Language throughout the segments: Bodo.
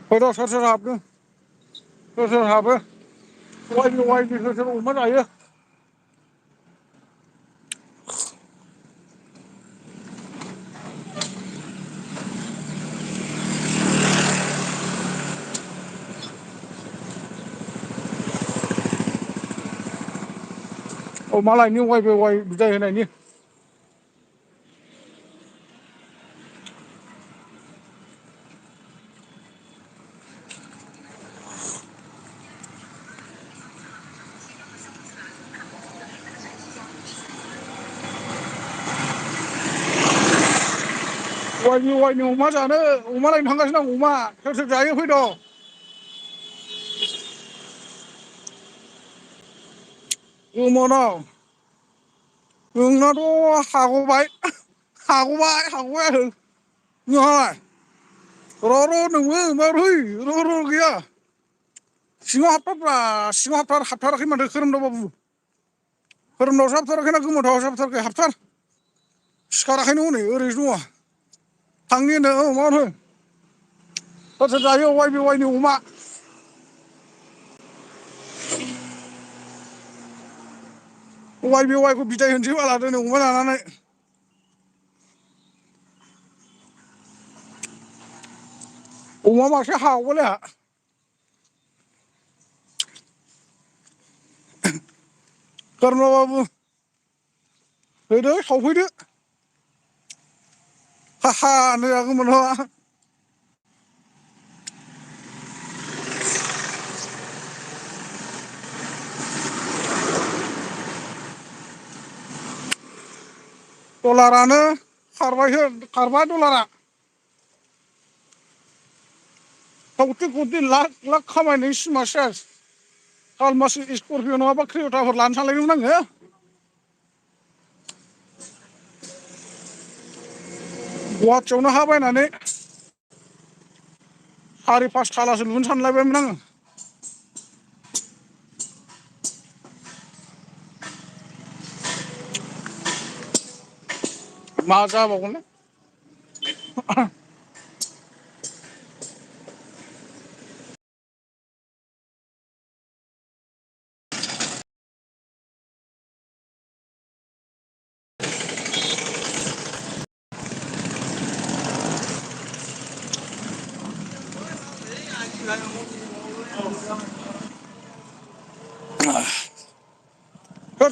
फैद' सोर सोर हाबदों सोर सोर हाबो वाइबि सोर सोर अमा जायो अमा लायनि वाइ बिदाय होनायनि वाइनि अमा जानो अमा लायनो थांगासिनो आं अमा सोर सोर जायो फैद' गोमोनाव नोंनाथ' हागबाय आरो नोंहालाय र' नोंबो माबोरै र' गैया सिङाव हाबथाराखै माथो खोरोमदाव बाबु खोरोमदावसो हाबथाराखैना गोमोथावसो हाबथाराखै हाबथार सिखाराखैनो हनै ओरैसो दङ थांनि होनदों माथो सोर सोर जायो वाइनि अमा वाइखौ बिदाय होनोसै बाला दिनै अमा जानानै अमा मासे हागबायलै आंहा खोरोमदाव बाबु फैदो सावफैदो नै गोमोनहावा डलारानो खारबाय डलारा कौटि लाख खामायनायनि सिमा सेस कालमासि स्करपिअ नङाबा क्रिय'टाफोर लानो सानलायदोंमोन आङो गुवाहाटियावनो हा बायनानै 4-5 थालासो लुनो सानलायबायमोन आङो मा जाबावगोनलै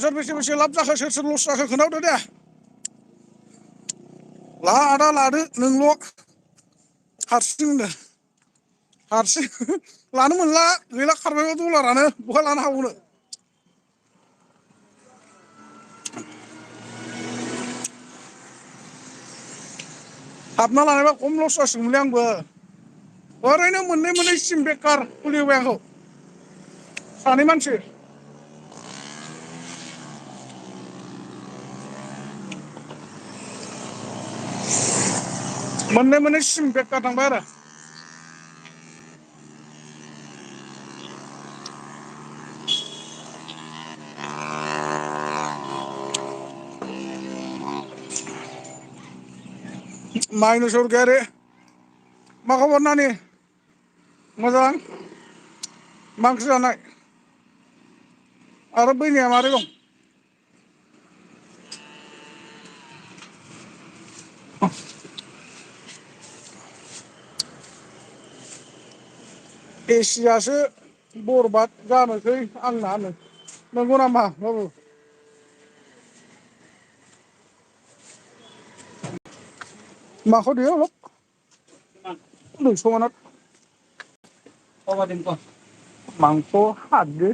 सोर बेसे लाब जाखो सोर लस जाखो खोन्थाहरदो दे आदा लादो नोंल' हारसिं होनदों हारसिं लानो मोनला गैला खारबायबा डलारानो बहा लानो हाबावनो हाबना लानायबा खम लस जासिगौमोनलै आंबो ओरैनो मोननै सिम बेखार खुलिहोबाय आंखौ सानै मानसि मोननै सिम बेखार थांबाय आरो माइनस सरगियारि मा खबर नानि मोजां मा ओंख्रि जानाय आरो बैनाया मारै दं एसियासो बरबाद जानोसै आंना नंगौ नामा बाबु माखौ दियो मांस हादो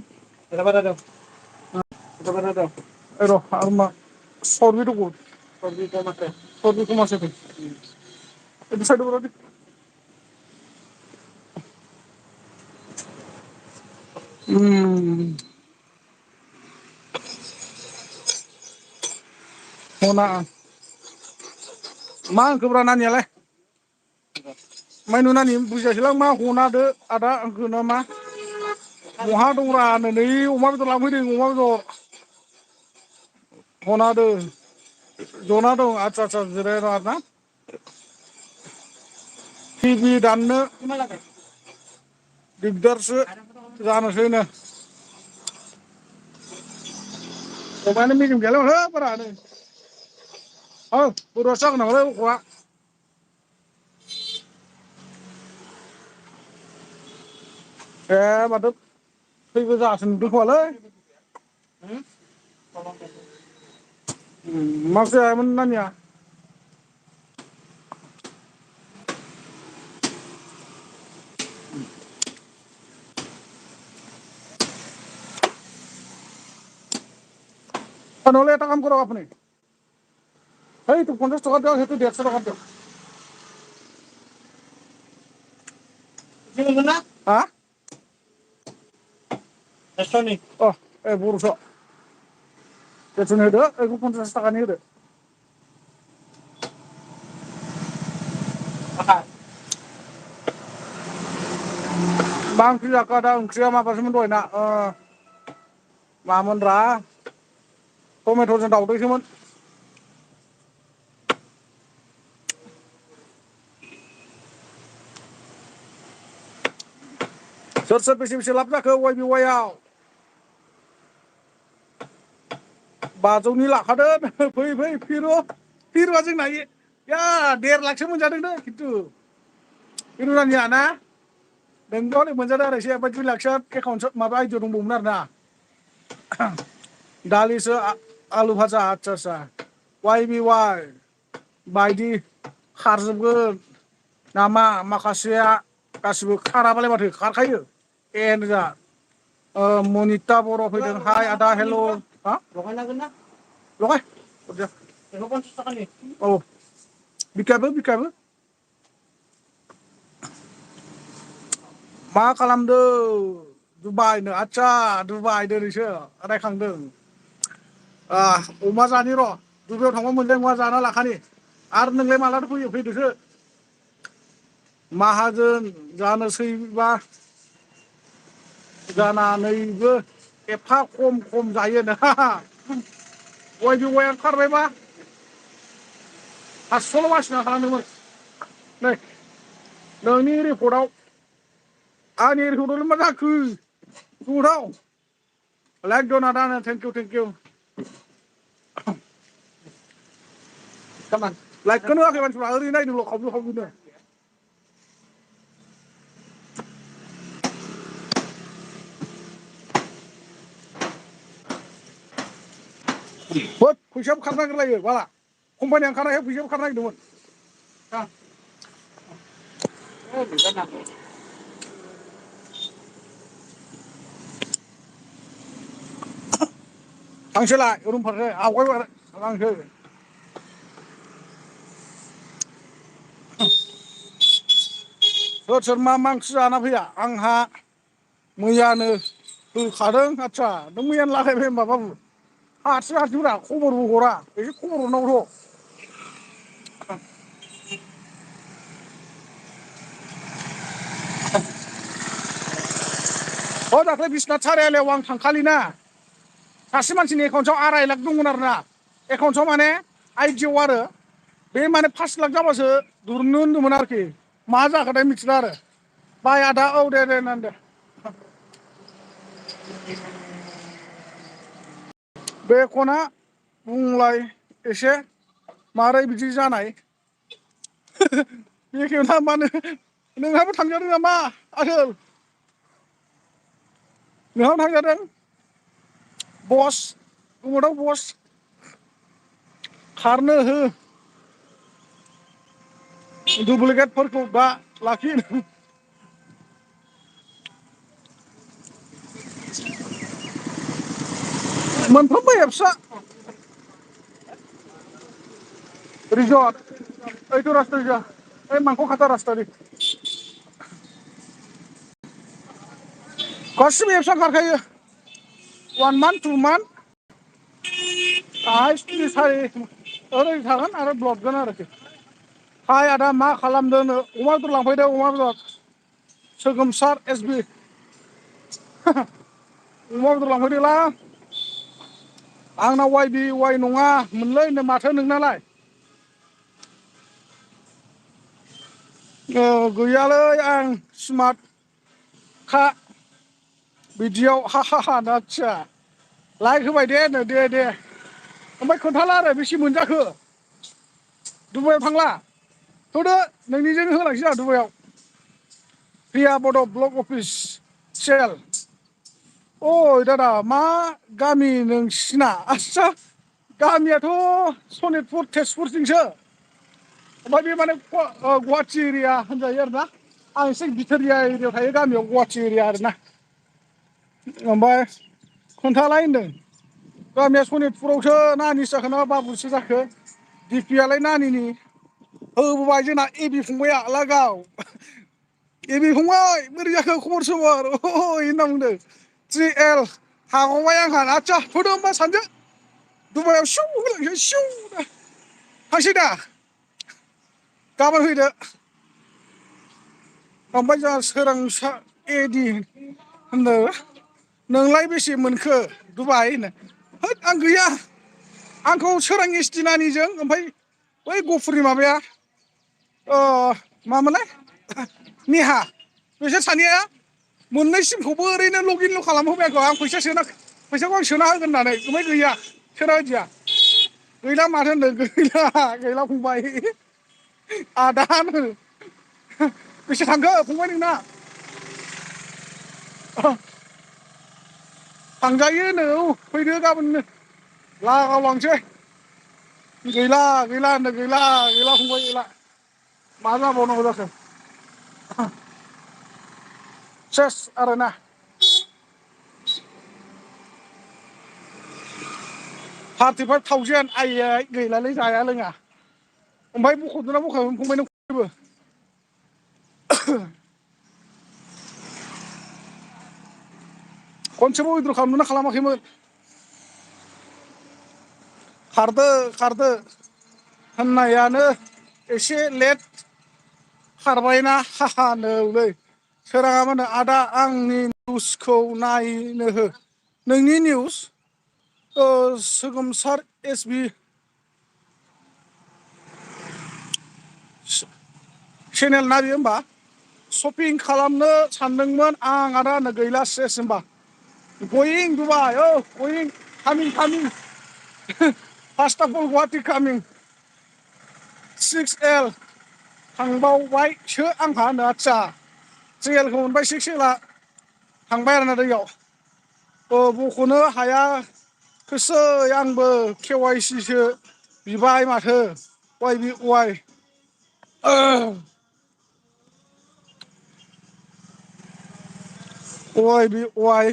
हना मा होनखोब्रा नानियालाय माइनु नानि बुजियासैलां मा हनादो आदा होनो ना मा बहा दंरा नै अमा बेदर लांफैदों अमा बेदर हना होदों जना दं आदसा जिरायना आरोना टिभि दाननो दिगदारसो जानोसैनो अमायानो मेजेम गैयालै माथो बारानो औ बोरैबासो जागोन नामालै गथ'आ ए माथो थैबो जासो नुदों खोमालै मा ओंख्रि जायामोन नानिया नहলে একটা কাম করো আপনি এই তো 50 টাকা দাও হেতু 150 টাকা দাও কি না হ্যাঁ এসনি ও এই বুড়ো পেছনে হেদো এগু 50 টাকা নিয়ে দে मा ओंख्रि जाखो आदा ओंख्रिया माबासोमोन दहायना मामोनब्रा टमेट'जों दाउदैसोमोन सोर सोर बेसे लाब जाखो वाइबिवाइआव 500नि लाखादो फै फै फिरुआ जोंना या 1.5 लाखसो मोनजादोंनो खिन्थु फिरुरानिया ना नोंथ' हनै मोनजादों आरो एसे 2 लाखसो एकाउन्ट माबा आइडिया दंबावोमोन आरोना दालिसो आलु भाजा आच्चा वाइबिवाइ बायदि खारजोबगोन नामा माखासेया गासिबो खाराबालाय माथो खारखायो एन जा मनिता बर' फैदों हाय आदा हेल' हा लगायनांगोन ना लगाय हरदो 50 टाकानि औ बिखायाबो मा खालामदों दुबाइनो आच्चा दुबाइ दिनैसो रायखांदों अमा जानि र' दुबाइयाव थांबा मोनजानाय नङा जाना लाखानि आरो नोंलाय मालाथो फैयो फैदोसो माहाजोन जानोसैबा जानानैबो एफा खम जायो नोंहा वाइबिवाइआ खारबायबा 500ल' बासिना खालामदोंमोन नै नोंनि रिपर्टआव आंनि रिपर्टआवलाय मा जाखो गोमोथाव लाइक दं आदानो थेंक इउ लाइकखौनो होआखै मानसिफ्रा ओरैनो नायदोंल' खावब्ले होद फैसाबो खारनो नागिरलायो बाला कम्पानिया ओंखारनायखाय फैसाबो खारनो नागिरदोंमोन थांसैलाय रुम फारसे आवगायबाय लांसै सोर मा ओंख्रि जाना फैया आंहा मैयानो होखादों आच्चा नों मैयानो लागायबाय होमबा बाबु हारसिंब्रा खबरबो हरा एसे खबर हरनांगौथ' दाख्लै बिस्नाथ सारिआलियाव आं थांखालिना सासे मानसिनि एकाउन्टआव 2.5 लाख दंमोन आरोना एकाउन्टआव माने आइडियाव आरो बे माने 5 लाख जाबासो दुरुननो होन्दोंमोन आरोखि मा जाखोथाय मिथिला आरो बाय आदा औ दे होननानै दे बेखौना बुंलाय एसे मारै बिदि जानाय बेखेवना मानो नोंहाबो थांजादों नामा आसोल नोंहाबो थांजादों बस गोमोथाव बस खारनो हो डुप्लिकेटफोरखौ दा लाखि मोनफ्रोमबो एप्सआ रिजर्ट ओइथ' रास्ता ओइ मांखौ खाथा रास्ता गासिबो एप्सआ खारखायो 1 मान्थ 2 मान्थ ओरै थागोन आरो ब्लकगोन आरोखि हाय आदा मा खालामदोंनो अमा बेदर लांफैदो अमा बेदर सोगोमसार एसबि अमा बेदर लांफैदोलां आंना वाइबिवाइ नङा मोनलै होनदों माथो नोंनालाय गैयालै आं स्मार्ट खा बिदियाव हा हा हा आदसा लाइक होबाय दे नो दे ओमफ्राय खोन्थाला आरो बेसे मोनजाखो दुबाइयाव थांला थ'दो नोंनिजोंनो होलांसै आं दुबाइयाव प्रिया बड' ब्लक अफिस सेल अइ दादा मा गामि नोंसिना आस्सा गामियाथ' सनितपुर तेजपुरथिंसो ओमफ्राय बे माने गुवाहाटि एरिया होनजायो आरोना आं एसे बिथोरिया एरियायाव थायो गामियाव गुवाहाटि एरिया आरोना ओमफ्राय खोन्थालाय होनदों गामिया सनितपुरावसो नानिसो जाखोना बाबुसो जाखो दिपियालाय नानिनि होबोबाय जोंना ए बि फंबायआ लागाव ए बि फंबाय बोरै जाखो खबर सबर होनना बुंदों 3L हागबाय आंहा आदसा थ'दो होमबा सानैजों दुबाइयाव सिउ होलांसै सिउनो थांसै दा गाबोन फैदो ओमफ्राय जोंहा सोरांसा एदि होनदों नोंलाय बेसे मोनखो दुबाइ होनो होद आं गैया आंखौ सोरां एसटि नानिजों ओमफ्राय बै गफुरनि माबाया मामोनलाय नेहा बिसोर सानैया मोननै सिमखौबो ओरैनो लगइनल' खालामहोबाय आंखौ आं फैसाखौ आं सोना होगोन होननानै ओमफ्राय गैया सोना होदिया गैला माथो होनदों गैला फंबाय आदा नो बेसे थांखो फंबाय नोंना थांजायो औ फैदो गाबोननो लागाव लांसै गैला होनदों गैला फंबाय गैला मा जाबावनांगौ जाखो सेस आरोना 35,000 आइयै गैलालै जाया लोङा ओमफ्राय बख'दोंना बख'आखै फंबाय नों खनसेबो खनसेबो उइद्र' खालामदोंना खालामाखैमोन खारदो होननायानो एसे लेट खारबायना नौलै सोराङा मा होनो आदा आंनि निउसखौ नायनो हो नोंनि निउस सोगोमसार एस बि चेनेल ना बियो होमबा शपिं खालामनो सानदोंमोन आं आदा होननो गैला सेस होमबा गयिं दुबाइ गयिं कामिं फार्स्ट अफ अल गुवाहाटि कामिं 6L थांबावबायसो आंहा होनो आदसा 3Lखौ मोनबाय 6Lआ थांबाय आरोना दैयाव बख'नो हायाखिसै आंबो KYC सो बिबाय माथो वाइ वाइ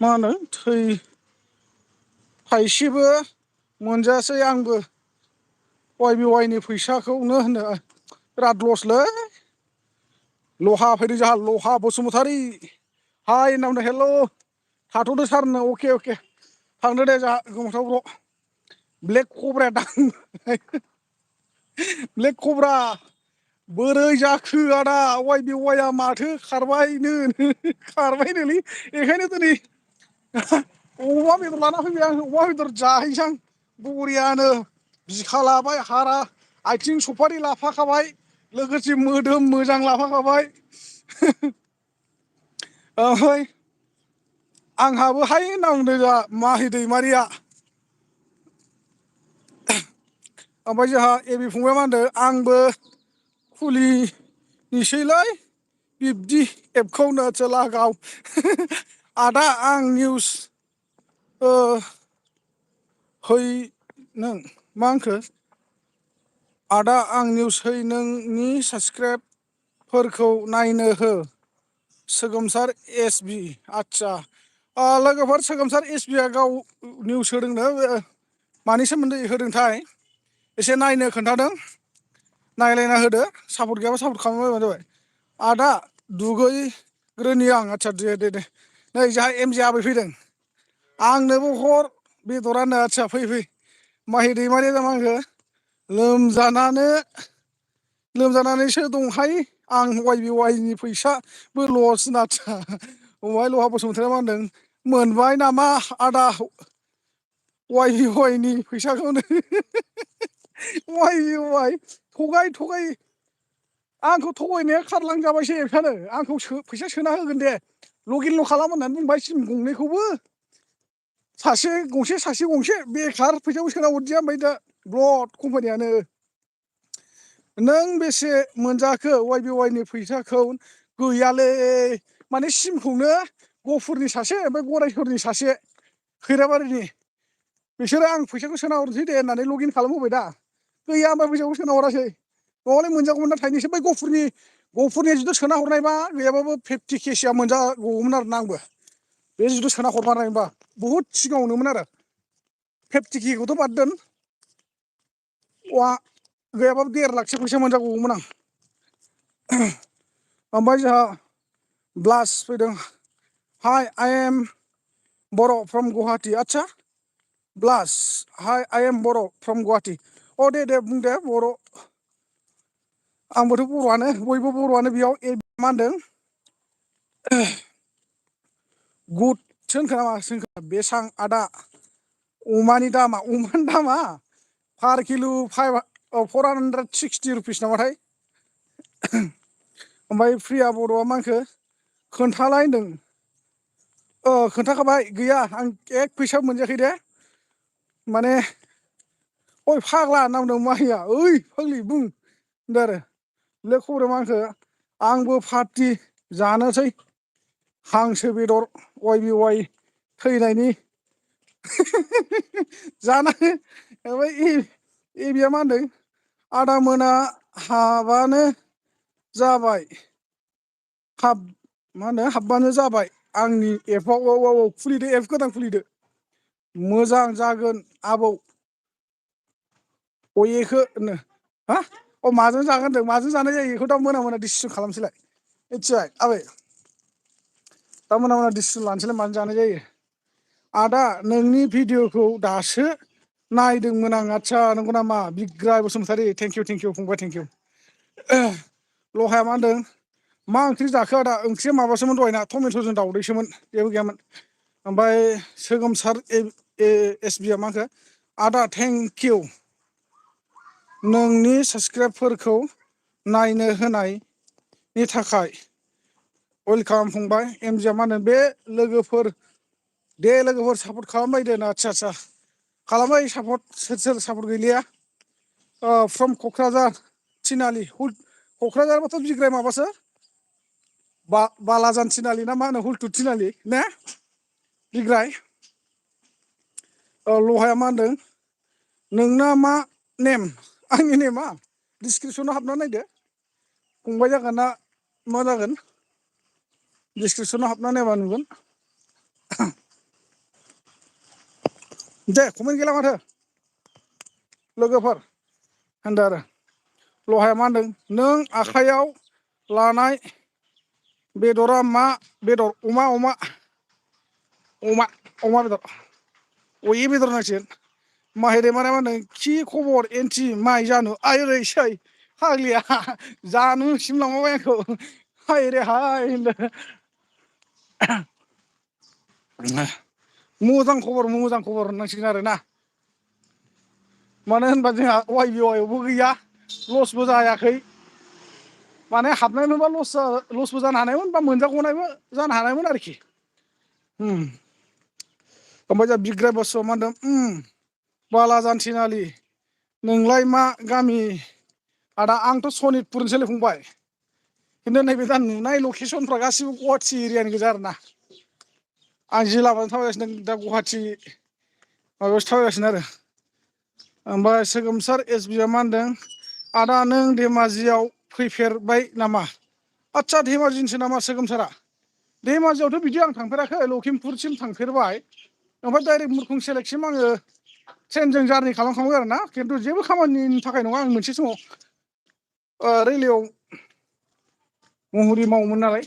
मा होनो थाइसेबो मोनजायासै आंबो वाइ नि फैसाखौनो होनो बिराद लसलै लहा फैदों जोंहा लहा बसुमतारी हाय होनना बुंदों हेल' थाथ'दो सार होनो अके थांदो दे जोंहा गोमोथाव ब्र' ब्लेक कब्राया ब्लेक कब्रा बोरै जाखो आदा वाइआ माथो खारबायनोलै बेखायनो दिनै अमा बेदर लाना फैबाय आं अमा बेदर जाहैसां बरियानो बिखा लाबाय हारा आथिं सफारि लाफाखाबाय लोगोसे मोदोम मोजां लाफाखाबाय ओमफ्राय आंहाबो हाय होनना बुंदों जोंहा माहि दैमारिया ओमफ्राय जोंहा एबि फंबाया मा होनदों आंबो खुलिनोसैलै बिब्दि एपखौनो लागाव आदा आं निउस है नों मा होनखो आदा आं निउस है नोंनि साबसक्राइबफोरखौ नायनो हो सोगोमसार एस बि आदसा लोगोफोर सोगोमसार एस बि आ गाव निउस होदोंनो मानि सोमोन्दै होदोंथाय एसे नायनो खोन्थादों नायलायना होदो सापर्ट गैयाबा सापर्ट खालामबानो जाबाय आदा दुगैग्रोनि आं आदसा दे नै जोंहा MJ आबै फैदों आंनोबो हर बेदरानो आदसा फै माहि दैमारिया मा होनखो लोमजानानैसो दंहाय आं वाइ नि फैसाबो लस आदसा अमाय लहा बसुमतारी मा होनदों मोनबाय नामा आदा वाइ नि फैसाखौनो वाइ थगाय आंखौ थगायनाया खारलांजाबायसो एफानो आंखौ फैसा सोना होगोन दे लगइनल' खालाम होननानै बुंबाय सिम गंनैखौबो सासे गंसे बेखार फैसाखौ सोना हरदिया ओमफ्राय दा ब्लड कम्पानियानो नों बेसे मोनजाखो YBY नि फैसाखौ गैयालै माने सिमखौनो गफुरनि सासे ओमफ्राय गरायसरनि सासे खैराबारिनि बिसोरो आं फैसाखौ सोना हरनोसै दे होननानै लगइन खालामहोबाय दा गैया ओमफ्राय फैसाखौ सोना हरासै नङाबालाय मोनजागौमोन ना थाइनैसो बै गफुरनि जुदि सोना हरनायबा गैयाबाबो 50Kसोआ मोनजागौमोन आरोना आंबो बे जुदि सोना हरमारनायबा बुहुद सिगाङावनोमोन आरो 50Kखौथ' बाद दोन गैयाबाबो 1.5 लाखसो फैसा मोनजागौमोन आं ओमफ्राय जोंहा ब्लास फैदों hi I am Boro' from Guwahati आदसा ब्लास hi I am Boro' from Guwahati दे बुं दे बर' आंबोथ' बर'आनो बयबो बर'आनो बेयाव मा होनदों गुड सोनखोना बेसां आदा अमानि दामा पार किल' 460 रुपिस नामाथाय ओमफ्राय प्रिया बर'आ मा होनखो खोन्थालाय होनदों खोन्थाखाबाय गैया आं एक फैसाबो मोनजायाखै दे माने ओइ फाग्ला होनना बुंदों माहिया ओइ फाग्लि बुं होनदों आरो लै खबरा मा होनखो आंबो पार्टि जानोसै हांसो बेदर YBY थैनायनि जानानै ओमफ्राय एबिया मा होनदों आदा मोना हाबानो जाबाय हाबबानो जाबाय आंनि एपआव खुलिदो एप गोदान खुलिदो मोजां जागोन आबौ अयेखौ हा माजों जागोन होनदों माजों जानाय जायो बेखौ दा मोना डिसिसन खालामसैलाय मिथिबाय आबै दा मोना डिसिसन लानोसैलाय मानो जानाय जायो आदा नोंनि भिडिअखौ दासो नायदोंमोन आं आदसा नंगौ नामा बिग्राय बसुमतारी थेंकिउ फंबाय थेंकिउ लहाया मा होनदों मा ओंख्रि जाखो आदा ओंख्रिया माबासोमोन दहायना टमेट'जों दाउदैसोमोन जेबो गैयामोन ओमफ्राय सोगोमसार SB आ मा होनखो आदा थेंकिउ नोंनि साबसक्राइबफोरखौ नायनो होनायनि थाखाय वेलकाम फंबाय MJ मा होनो बे लोगोफोर सापर्ट खालामबायदो आदसा खालामबाय सापर्ट सोर सापर्ट गैलिया फ्रम क'क्राझार थिनालि क'क्राझारबाथ' बिग्राय माबासो बालाजान थिनालि ना मा होनो हुलथु थिनालि ने बिग्राय लहाया मा होनदों नोंना मा नेम आंनि नेमा डिसक्रिपसनाव हाबना नायदो फंबाय जागोन ना मा जागोन डिसक्रिपसनाव हाबना नायबा नुगोन दे कमेन्ट गैला माथो लोगोफोर होनदों आरो लहाया मा होनदों नों आखाइयाव लानाय बेदरा मा बेदर अमा बेदर अये बेदर होनांसिगोन माहिरे मा होनदों खि खबर एन्टि माइ जानु आइरैसै फाग्लिया जानु सिमलांबाय आंखौ हाय रे हाय होनदों मोजां खबर होननांसिगोन आरोना मानो होनबा जोंहा YBY आवबो गैया लसबो जायाखै माने हाबनाय मोनबा लसबो जानो हानायमोन बा मोनजागनायबो जानो हानायमोन आरोखि ओमफ्राय जोंहा बिग्राय बसुआ मा होनदों बालाजान थिनालि नोंलाय मा गामि आदा आंथ' सनितपुरनिसोलै फंबाय खिन्थु नैबे दा नुनाय लकेसनफ्रा गासिबो गुवाहाटि एरियानि गोजा आरोना आं जि लामाजों थाबायगासिनो दा गुवाहाटि माबायावसो थाबायगासिनो आरो ओमफ्राय सोगोमसार SB आ मा होनदों आदा नों धेमाजियाव फैफेरबाय नामा आदसा धेमाजिनिसो नामा सोगोमसारा धेमाजियावथ' बिदि आं थांफेराखै लखिमपुरसिम थांफेरबाय ओमफ्राय डाइरेक्ट मुरखुं सेलेकसिम आङो ट्रेनजों जारनि खालामखांबाय आरोना खिन्थु जेबो खामानिनि थाखाय नङा आं मोनसे समाव रेलवेयाव महरि मावोमोन नालाय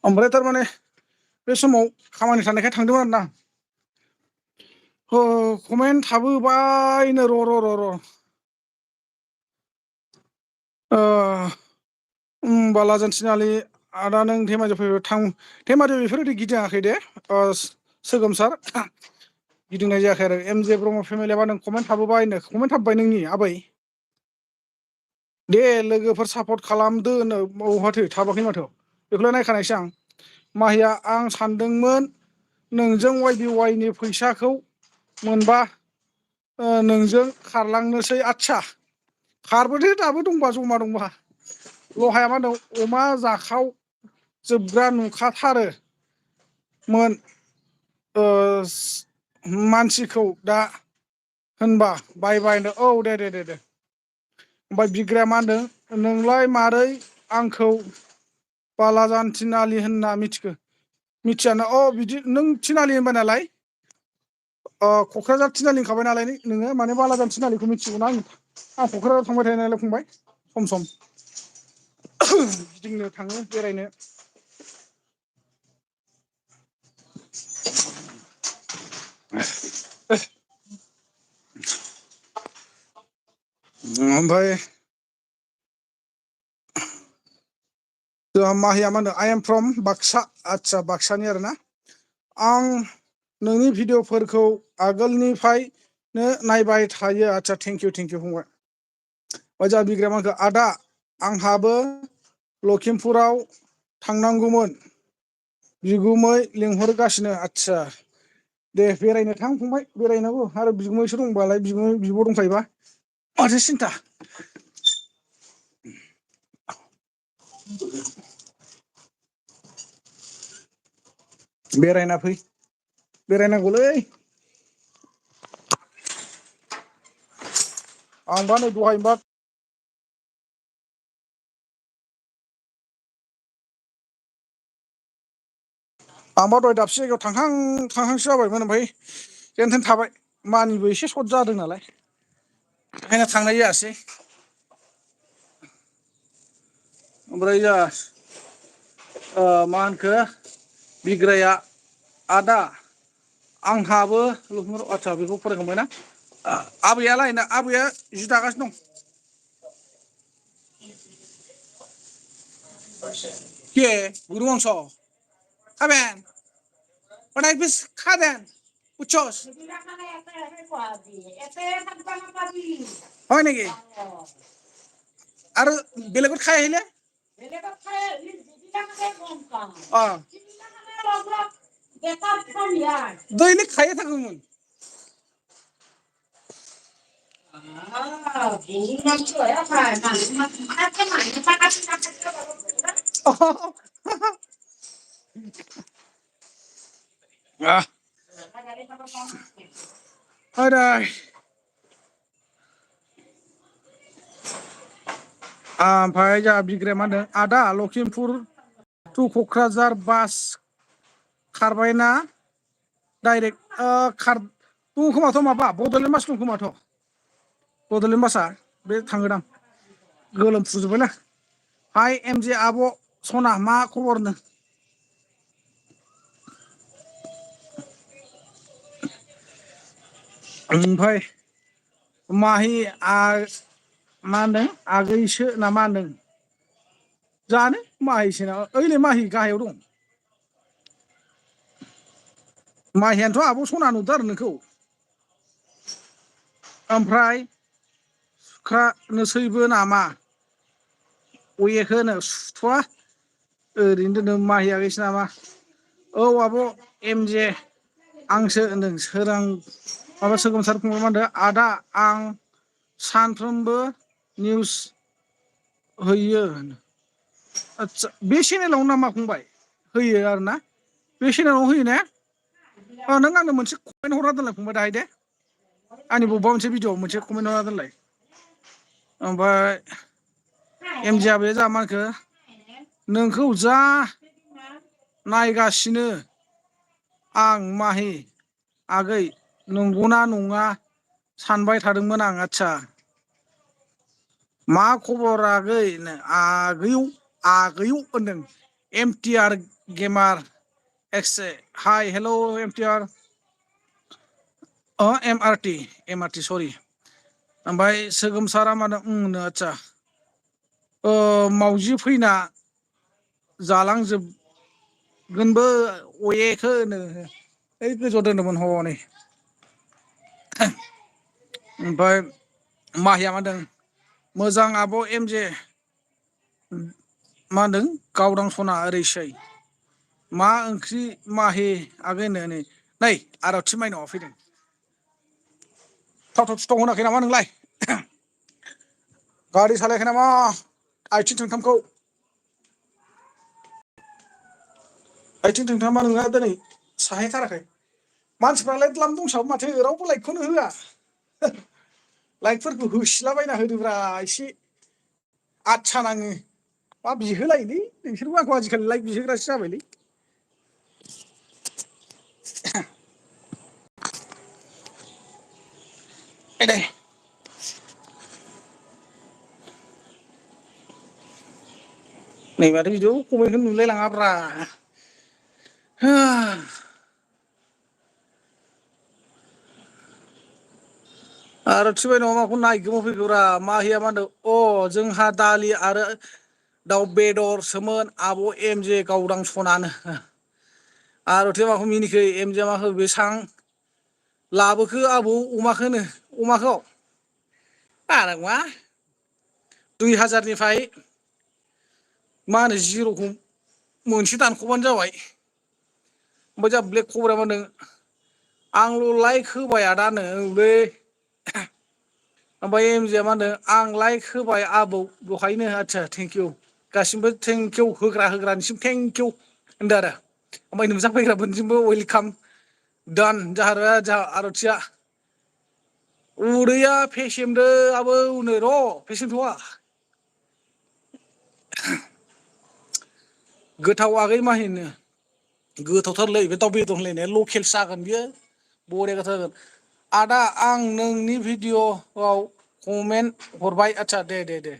ओमफ्राय थारमाने बे समाव खामानि थानायखाय थांदोंमोन आरोना कमेन्ट थाबोबायनो र' बालाजान थिनालि आदा नों धेमाजियाव फैबाय धेमाजियाव बेफोरबायदि गिदिङाखै दे सोगोमसार गिदिंनाय जायाखै आरो एम जे ब्रह्म फेमिलियाबा नों कमेन्ट थाबोबायनो कमेन्ट थाबबाय नोंनि आबै दे लोगोफोर सापर्ट खालामदो होनो बहाथो थाबाखै माथो बेखौलाय नायखानायसै आं माहिया आं सानदोंमोन नोंजों YBY फैसाखौ मोनबा नोंजों खारलांनोसै आदसा खारबोदो दाबो दंबा जमा दंबा लहाया मा होनदों अमा जाखाव जोबग्रा नुखाथारोमोन मानसिखौ दा होनबा बाय औ दे ओमफ्राय बिग्राया मा होनदों नोंलाय मारै आंखौ बालाजान थिनालि होनना मिथियाना बिदि नों थिनालि होनबाय नालाय क'क्राझार थिनालि होनखाबाय नालाय नोङो माने बालाजान थिनालिखौ मिथिगौना आं क'क्राझाराव थांबाय थायो नालाय फंबाय सम गिदिंनो थाङो बेरायनो ओमफ्राय जोंहा माहिया मा होनदों आइ एम फ्रम बाक्सा आदसा बाक्सानि आरोना आं नोंनि भिडिअ'फोरखौ आगोलनिफ्रायनो नायबाय थायो आदसा थेंकिउ फंबाय जोंहा बिग्राया मा होनखो आदा आंहाबो लखिमपुराव थांनांगौमोन बिगुमै लिंहरगासिनो आदसा दे बेरायनो थां फंबाय बेरायनांगौ आरो बिगुमैसो दंबालाय बिब' दंखायोबा माथो सिन्था बेरायना फै बेरायनांगौलै आंबा नै दहायनोबा आंबा दहाय दाबसे जायगायाव थांहांसो जाबायमोन ओमफ्राय जेनथेन थाबाय मानिबो एसे सर्ट जादों नालाय ओंखायनो थांनाय जायासै ओमफ्राय जोंहा मा होनखो बिग्राया आदा आंहाबो आदसा बेखौ फरायखांबायना आबैया जि दागासिनो दं ¿Qué? Grumoso. Joven, ¿para qué joden? Muchos. হয় নেকি আৰু বেলেগত খাই আহিলে দৈনিক খাইয়ে থাকোমोन ओमफ्राय जोंहा बिग्राया मा होनदों आदा लखिमपुर टु क'क्राझार बास खारबायना डाइरेक्ट दङ खोमाथ' माबा बड'लेण्ड बास दं खोमाथ' बड'लेण्ड बासआ बे थांगोन आं गोलोमफ्रुजोब्बायना हाय एम जे आब' सना मा खबरनो ओमफ्राय माहि मा होनदों आगैसो ना मा होनदों जानो माहिसो नामा ओइलाय माहि गाहायाव दं माहियानोथ' आब' सना नुदों आरो नोंखौ ओमफ्राय सुखानोसैबो नामा अयेखौ होनो सुथ'वा ओरैनो दोनदों माहि आगैसो नामा औ आब' एम जे आंसो होनदों सोगोमसार फंबाय मा होनदों आदा आं सानफ्रोमबो निउस होयो आदसा बे चेनेलावनो नामा फंबाय होयो आरोना बे चेनेलाव होयो ने नों आंनो मोनसे कमेन्ट हरना दोनलाय फंबाय दाहाय दे आंनि बबेबा मोनसे भिडिअ'आव मोनसे कमेन्ट हरना दोनलाय ओमफ्राय एम जे आबैया जोंहा मा होनखो नोंखौ जा नायगासिनो आं माहि आगै नंगौना नङा सानबाय थादोंमोन आं आदसा मा खबर आगै आगैयौ होनदों MTR Gamer X Hi hello MTR MRT sorry ओमफ्राय सोगोमसारा मानो आदसा मावजि फैना जालांजोबगोनबो अयेखो होनो ओइ गोजौआव दोनदोंमोन हनै ओमफ्राय माहिया मा होनदों मोजां आब' MJ मा होनदों गावदां सना ओरैसै मा ओंख्रि माहि आगैनो नै आरथि माइनावआ फैदों थाव सिथाव होनाखै नामा नोंलाय गारि सालायाखै नामा आथिं थोंथामखौ आथिं थोंथामा नोंहा दिनै साहायथाराखै मानसिफ्रालाय द्लाम दंसाबो माथो रावबो लाइकखौनो होआ लाइकफोरखौ होसिलाबायना होदोब्रा एसे आच्छा नाङो मा बिहोलायोलै नोंसोरबो आंखौ आजिखालि लाइक बिहोग्रासो जाबायलै दे नै माथो भिडिअ कमेन्टखौ नुलाय लाङाब्रा आरथि माइनावआ माखौ नायगोमोफैखोब्रा माहिया मा होनदों जोंहा दालि आरो दाउ बेदरसोमोन आब' MJ गावदां सनानो आरथिया माखौ मिनिखो MJ माखौ बेसां लाबोखो आबौ अमाखौ मा 2000निफ्राय मा होनो जिर'खौ मोनसे दानख'बानो जाबाय ओमफ्राय जा ब्लेक कब्रा मा होनदों आंल' लाइक होबाय आदानो बै ओमफ्राय MJ मा होनदों आं लाइक होबाय आबौ दहायनो आदसा थेंकिउ गासिबो थेंकिउ होग्रानिसिम थेंकिउ होनदो आरो ओमफ्राय नुजाफैग्राफोरनिसिमबो वेलकाम दान जाहा आर'थिया उदैया फेसेमदो आबौनो र' फेसेमथ'वा गोथाव आगै माहिनो गोथावथारलै बे दाउ बेदर होनलायनाया लकेलसो जागोन बियो बरिया गोथाव जागोन आदा आं नोंनि भिडिअ'आव कमेन्ट हरबाय आदसा दे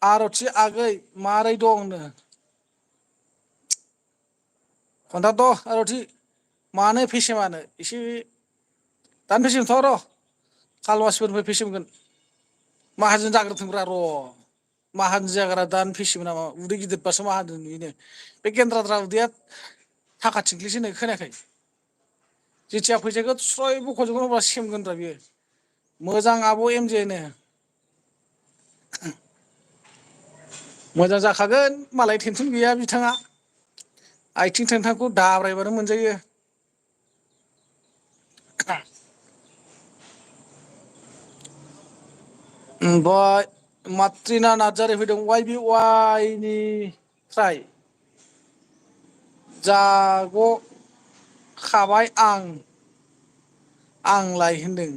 आरथि आगै मारै दं खोन्थाथ' आरथि मानो फेसेमानो एसे दानो फेसेमथ'आ र' खालमासिफोरनिफ्राय फेसेमगोन माहाजोन जाग्रोथोंब्रा र' माहाजोन जाग्रा दानो फेसेमो नामा उदै गिदिरबासो माहाजोन नुयोनो बे गेन्द्राद्रा उदैया थाखा थिंख्लिसो होननाय खोनायाखै जेथिया फैसाखौ स्रय बख'जोबगोन अब्ला सेमगोनब्रा बियो मोजां आब' MJ नो मोजां जाखागोन मालाय टेनसन गैया बिथाङा आथिं थोंथामखौ दाब्रायबानो मोनजायो ओमफ्राय माट्रिना नार्जारि फैदों YBY निफ्राय जाग' खाबाय आंलाय होनदों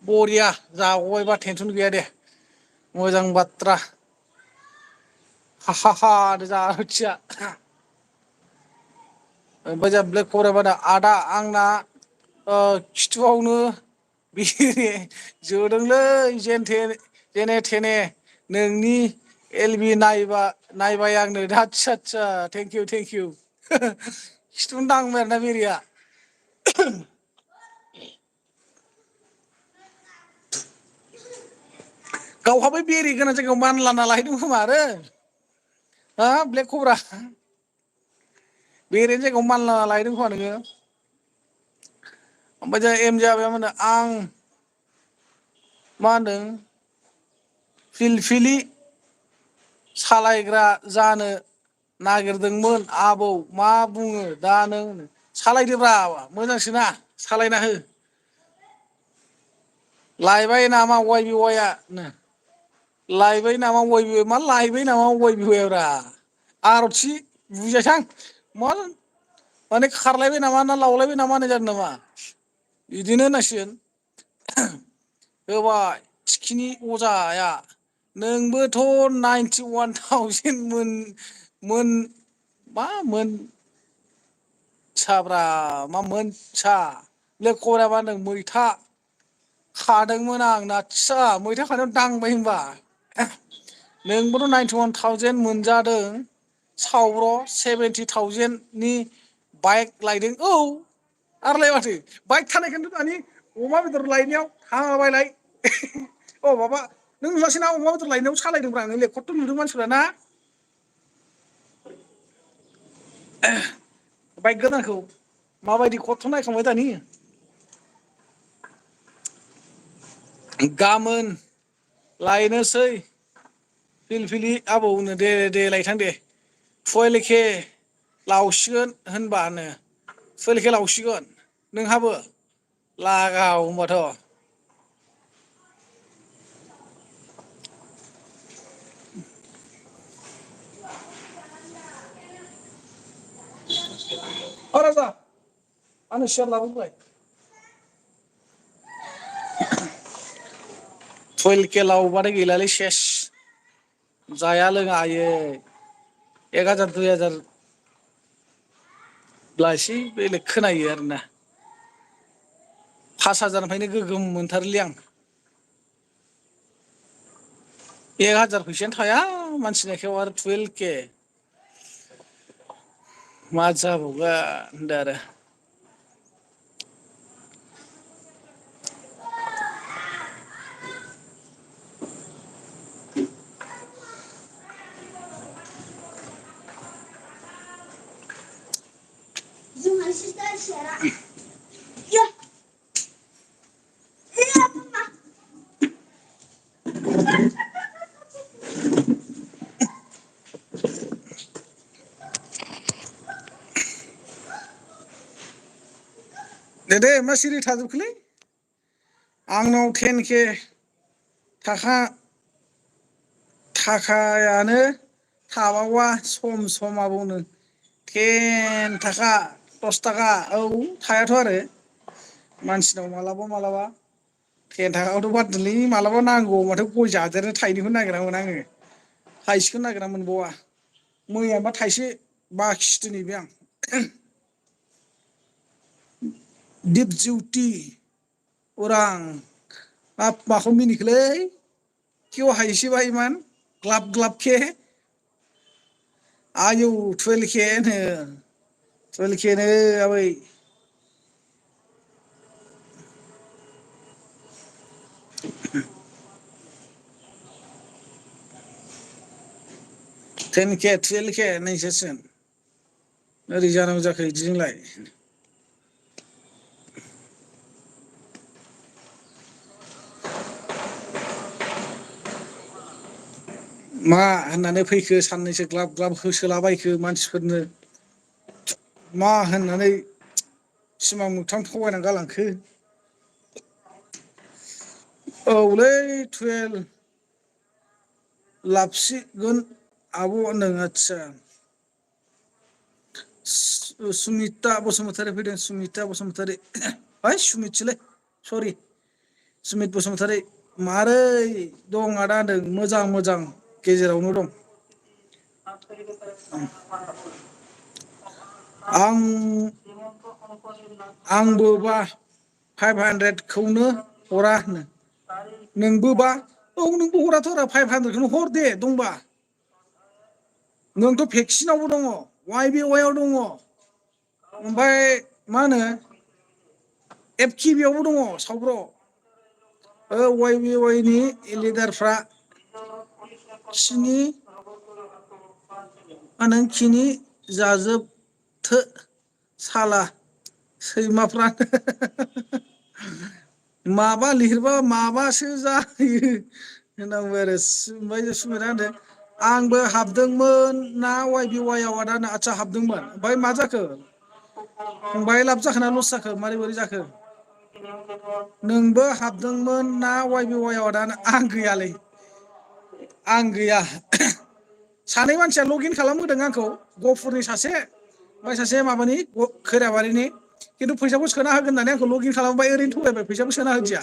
बरिया जाग'बायबा टेनसन गैया दे मोजां बाथ्रा जाहा रुथिया ओमफ्राय जा ब्लेक कब्रा आदा आंना खिथुआवनो बेरे जोदोंलै जेने थेने नोंनि LB नायबाय आंनो आदसा थेंकिउ खिथुआवनो दांबाय आरोना बेरेया गावहा बै बेरे गोनां जायगायाव मानलाना लाहैदों खोमा आरो ब्लेक कब्रा बेरेनि जायगायाव मानलाना लाहैदों खोमा नोङो ओमफ्राय जों MJ आबाया मा होनो आं मा होनदों फिलफिलि सालायग्रा जानो नागिरदोंमोन आबौ मा बुङो दा नों सालायदोब्रा मोजांसोना सालायना हो लायबाय नामा YBY नो लायबाय नामा YBY मा लायबाय नामा YBY ब्रा आरथि बुजायसां मा माने खारलायबाय नामा ना लावलायबाय नामा होननाय जादों नामा बिदिनो होननांसिगोन होबाय थिखिनि अजाया नोंबोथ' 91,000 साब्रा मा मोनसा ब्लेक कब्राया मा होनदों मैथा खादोंमोन आं नाथिया मैथा खानायाव दांबाय होनबा नोंबोथ' 91,000 मोनजादों सावब्र' 70,000नि बाइक लायदों औ आरोलाय माथो बाइक थानायखौथ' दानि अमा बेदर लायनायाव थाबायलाय अ माबा नों नुवासै ना अमा बेदर लायनायाव सालायदोंब्रा आङो लेखथ' नुदों मानसिफ्रा ना बाइक गोदानखौ माबायदि खथ' नायखांबाय दानि गाबोन लायनोसै फिलफिलि आबौनो दे दे लायथां दे फुवाइलेखे लावसिगोन होनबानो फुवाइलेखे लावसिगोन नोंहाबो लागाव होनबाथ' अ राजा आंनो सियार लाबोलाय फुवाइलेखे लावबाथाय गैलालै सेस जाया लोङा आयै 1,000 2,000 ब्ला एसे बेलेग खोनायो आरोना 5,000निफ्रायनो गोगोम मोनथारोलै आं 1,000 फैसायानो थाया मानसिनि आखायाव आरो 12K मा जाबावगोन होनदो आरो दे मा सिरि थाजोबखोलै आंनाव 10K थाखायानो थाबावा सम आबौनो 10 थाखा 10 थाखा औ थायाथ' आरो मानसिनाव मालाबा 10 थाखाखौथ' बाददोंलै मालाबा नांगौ माथो गय जादेरनो थाइनैखौनो नागिरना मोना आङो थाइसेखौनो नागिरना मोनबावा मैयाबा थाइसे बाखिसो नैबे आं दिप जिउटि उरां हाब माखौ मिनिखोलै केव हायैसे इमान ग्लाब ग्लाब के आयौ 12K नो 12K नो आबै 10K 12K नायजासिगोन ओरै जानांगौ जाखो बिदिजोंलाय मा होननानै फैखो साननैसो ग्लाब ग्लाब होसोलाबायखो मानसिफोरनो मा होननानै सिमां मोगथां थगायना गालांखो औलै 12 लाबसिगोन आब' होनदों आदसा सुमिता बसुमतारी फैदों सुमिता बसुमतारी है सुमितसोलै सरि सुमित बसुमतारी मारै दं आदा होनदों मोजां गेजेरावनो दं आं आंबोबा 500खौनो हरा होनो नोंबोबा औ नोंबो हराथ' आरो 500खौनो हर दे दंबा नोंथ' भेक्सिनावबो दङ वाइ बि वाइ आव दङ ओमफ्राय मा होनो एफ कि बि आवबो दङ सावब्र' वाइ बि वाइ नि लिडारफ्रा खिनि मा नों खिनि जाजोबथो साला सैमाफ्रा माबा लिरबा माबासो जायो होननांबाय आरो ओमफ्राय सुमितआ होनदों आंबो हाबदोंमोन ना वाइ बि वाइ आव आदा आदसा हाबदोंमोन ओमफ्राय मा जाखो फंबाय लाब जाखोना लस जाखो मारै मारै जाखो नोंबो हाबदोंमोन ना वाइ बि वाइ आव आदा आं गैयालै आं गैया सानै मानसिया लग इन खालामहोदों आंखौ गहपुरनि सासे ओमफ्राय सासे माबानि खैराबारिनि खिन्थु फैसाखौ सोना होगोन होननानै आंखौ लग इन खालामबाय ओरैनो थगायबाय फैसाखौ सोना होदिया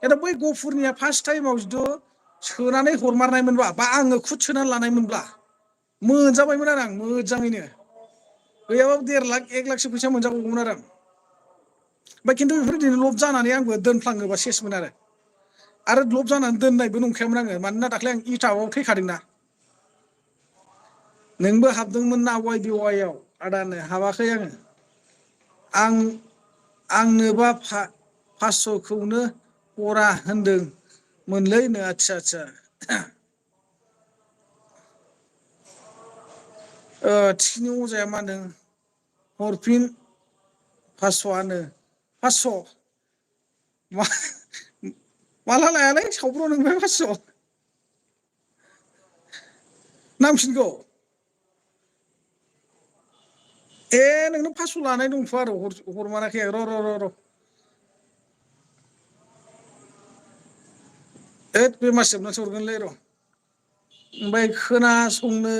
खिन्थु बै गहपुरनिया फार्स्ट टाइमाव जिथु सोनानै हरमारनायमोनबा बा आङो खुद सोनानै लानायमोनब्ला मोनजाबायमोन आरो आं मोजाङैनो गैयाबाबो 1.5 लाख 1 लाखसो फैसा मोनजाबावगौमोन आरो आं ओमफ्राय खिन्थु बेफोरबायदिनो लब जानानै आंबो दोनफ्लाङोबा सेसमोन आरो लब जानानै दोननायबो नंखायामोन आङो मानोना दाख्लै आं इटाबआव थैखादोंना नोंबो हाबदोंमोन ना YBY आव आदानो हाबाखै आङो आं आंनोबा 500खौनो हरा होनदोंमोनलै आदसा थिखिनि अजाया मा होनदों हरफिन 500आनो 500 मा माला लायालै सावब्र' नोंनिफ्राय 500 नांफिनगौ नोंनो 500 लानाय दंथ' आरो हरमाराखै र' बे मास जोबनासो हरगोनलै र' ओमफ्राय खोनासंनो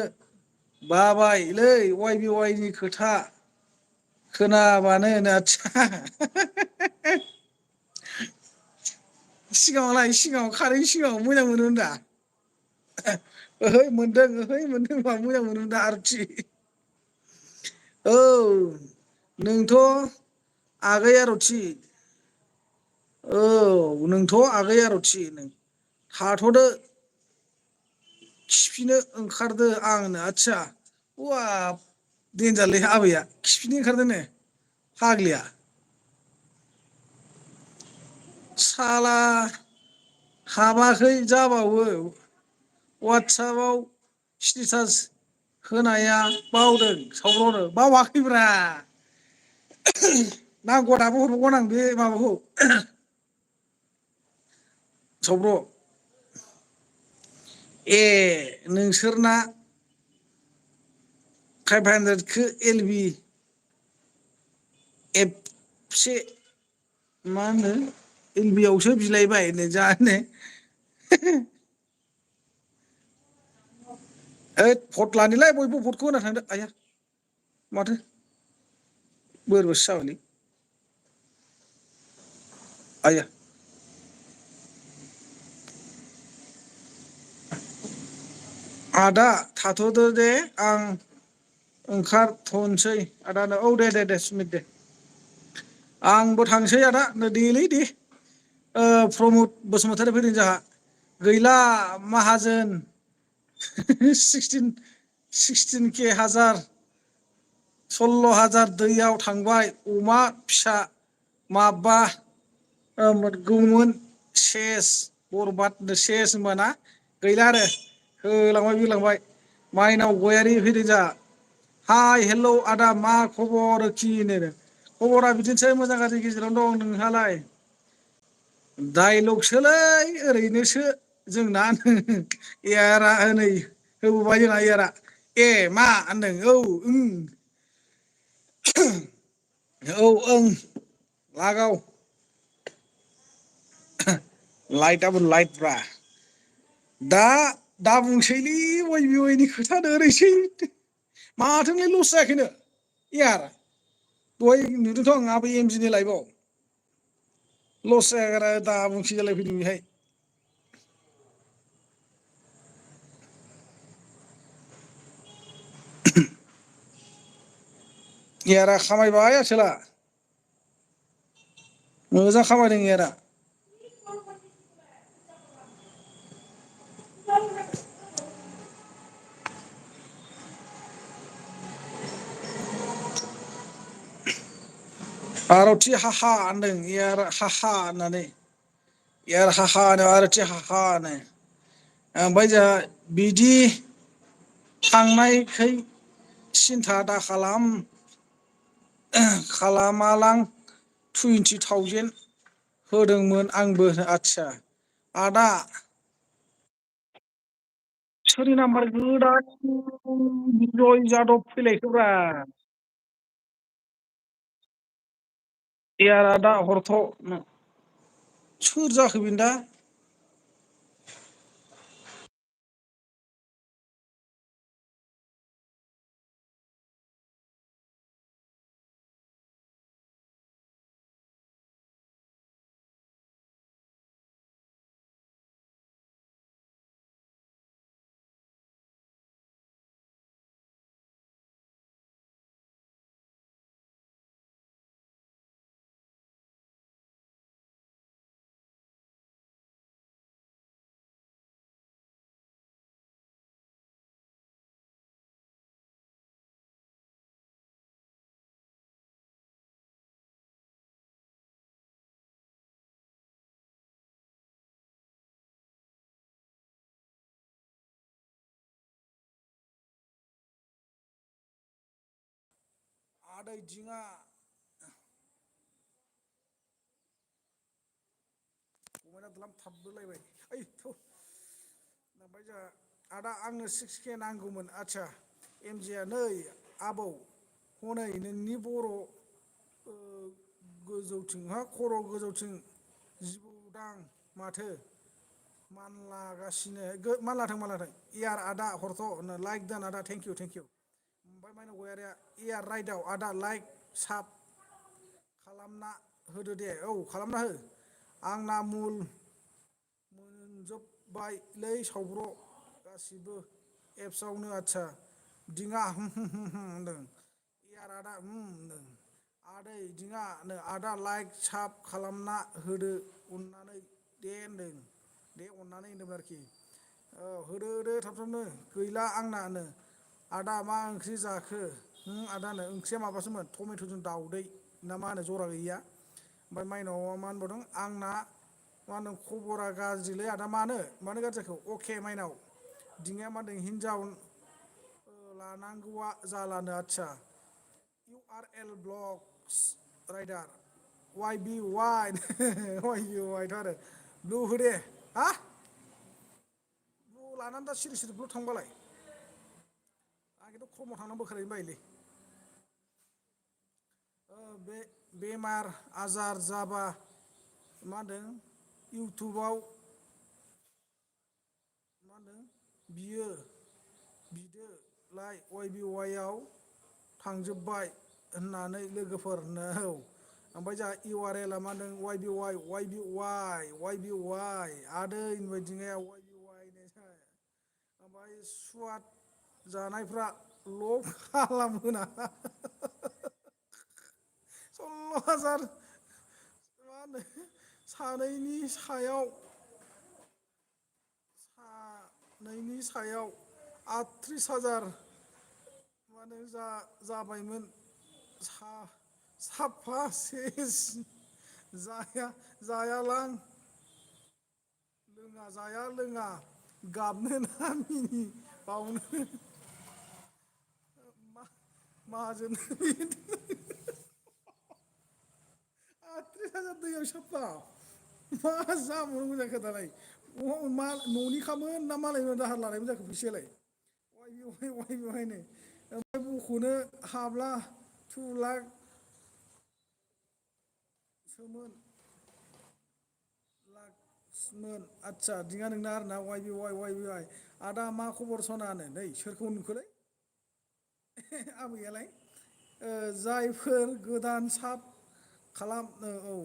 बाबायलै YBY नि खोथा खोनाबानो आदसा सिगाङाव खारैनि सिगाङाव मोजां मोनोमोन दा ओहै मोनदों होनबा मोजां मोनोमोन दा आरोखि औ नोंथ' आगै आरथि औ नोंथ' आगै आरथि नों थाथ'दो खिफिनो ओंखारदो आंनो आदसा बाब देनजारलै आबैया खिफिनो ओंखारदों फाग्लिया साला हाबाखै जाबावो वाट्सआपाव स्टेटास होनाया बावदों सावब्रनो बावाखैब्रा नांगौबा दाबो हरबावगोन आं बे माबाखौ सावब्र' नोंसोरना 500खौ LB एबसे मा होनो LB आवसो बिलायबाय जानो ओइद भट लानिलै बयबो भटखौ होना थांदो आइया माथो बोरैबासो जाबायलै आइया आदा थाथ'दो दे आं ओंखारथ'नोसै आदानो औ दे सुमित दे आंबो थांसै आदा दे प्रमद बसुमतारी फैदों जोंहा गैला माहाजोन 16K हाजार 16,000 दैयाव थांबाय अमा फिसा माबा मोनगौमोन सेस बरबाद सेस होनबाना गैला आरो होलांबाय बिरलांबाय माइनाव गयारि फैदों जोंहा हाय हेलौ आदा मा खबरखि खबरा बिदिनोसै मोजां गाज्रि गेजेरावनो दं नोंहालाय डाइलगसोलै ओरैनोसो जोंना नै होबोबाय जोंना एयारा मा होनदों औ ओं लागाव लाइटआबो लाइटब्रा दा बुंसैलै YBY नि खोथा ओरैसै माथोलाय लस जायाखैनो एयार दहाय नुदोंथ' आं आबै एमजिनि लाइफआव लस जायागारा दा बुंसै जालायफैदों बेहाय एयारा खामायबाय आसोला मोजां खामायदों एयारा आरथि हाहा होनदों एयार हाहा होननानै एयार हाहा होनो आरथि हाहा होनो ओमफ्राय जोंहा बिदि थांनायखै सिन्था दा खालामालां 20,000 होदोंमोन आंबो आदसा आदा सोरनि नाम्बार गोदान बिजय जादब फैलायखोब्रा एयार आदा हरथ' सोर जाखो बेन दा आदै दिङा फंबायना द्लाम थाबबोलायबाय ओइ थौ ओमफ्राय जोंहा आदा आंनो 6K नांगौमोन आदसा एमजेआ नै आबौ हनै नोंनि बर' गोजौथिं हा खर' गोजौथिं जिबौदां माथो मानलाथों इयार आदा हरथ' लाइक दोन आदा थेंकिउ थेंकिउ ओमफ्राय माइनाव गयारिया इयार राइटआव आदा लाइक साब खालामना होदो दे औ खालामना हो आंना मुल मोनजोब्बायलै सावब्र' गासिबो एप्सआवनो आदसा दिङा होनदों इयार आदा होनदों आदै दिङा आदा लाइक साब खालामना होदो अननानै दे होनदों दे अननानै होनदों आरोखि औ होदो होदो थाब थाबनो गैला आंनानो आदा मा ओंख्रि जाखो आदानो ओंख्रिया माबासोमोन टमेट'जों दाउदै ना मा होनो जरा गैयिया ओमफ्राय माइनावआ मा होनबावदों आंना मा होनो खबरा गाज्रिलै आदा मानो गाज्रि जाखो अके माइनाव दिङाया मा होनदों हिनजाव लानांगौआ जालानो आदसा इउ आर एल ब्लगस राइडार वाइ बि वाइ वाइ बि वाइथ' आरो ब्लु हो दे हा ब्लु लानानै दा सिरि सिरि ब्लु थांबालाय आं खिन्थु क्रमआव थांनानै बोखारहैनो बायोलै बे बेमार आजार जाबा मा होनदों इउटुबाव मा होनदों बियो बिदो लाइ वाइ बि वाइ आव थांजोब्बाय होननानै लोगोफोरनो औ ओमफ्राय जोंहा इउ आर एलआ मा होनदों वाइ बि वाइ वाइ बि वाइ वाइ बि वाइ आदै होनबाय दिङाया वाइ बि वाइ ओमफ्राय सुवाद जानायफ्रा लब खालामोना 16,000 मा होनो सानैनि सायाव सानैनि सायाव 38,000 माने जाबायमोन साफा सेस जायालां लोङा जाया लोङा गाबनो ना मिनि बावनो माहाजोन 38,000 दैयाव साफा मा जाबावनांगौ जाखो दालाय मा न'निखामोन ना मालायनिफ्राय दाहार लानायमोन जाखो फैसायालाय वाइ बि वाइ वाइ बि वाइनो ओमफ्राय बख'नो हाब्ला 2 लाख सोमोन लाखसमोन आदसा दिङा नोंना आरोना वाइ बि वाइ वाइ बि वाइ आदा मा खबर सनानो नै सोरखौ नुखोलै आबैयालाय जायफोर गोदान साब खालामनो औ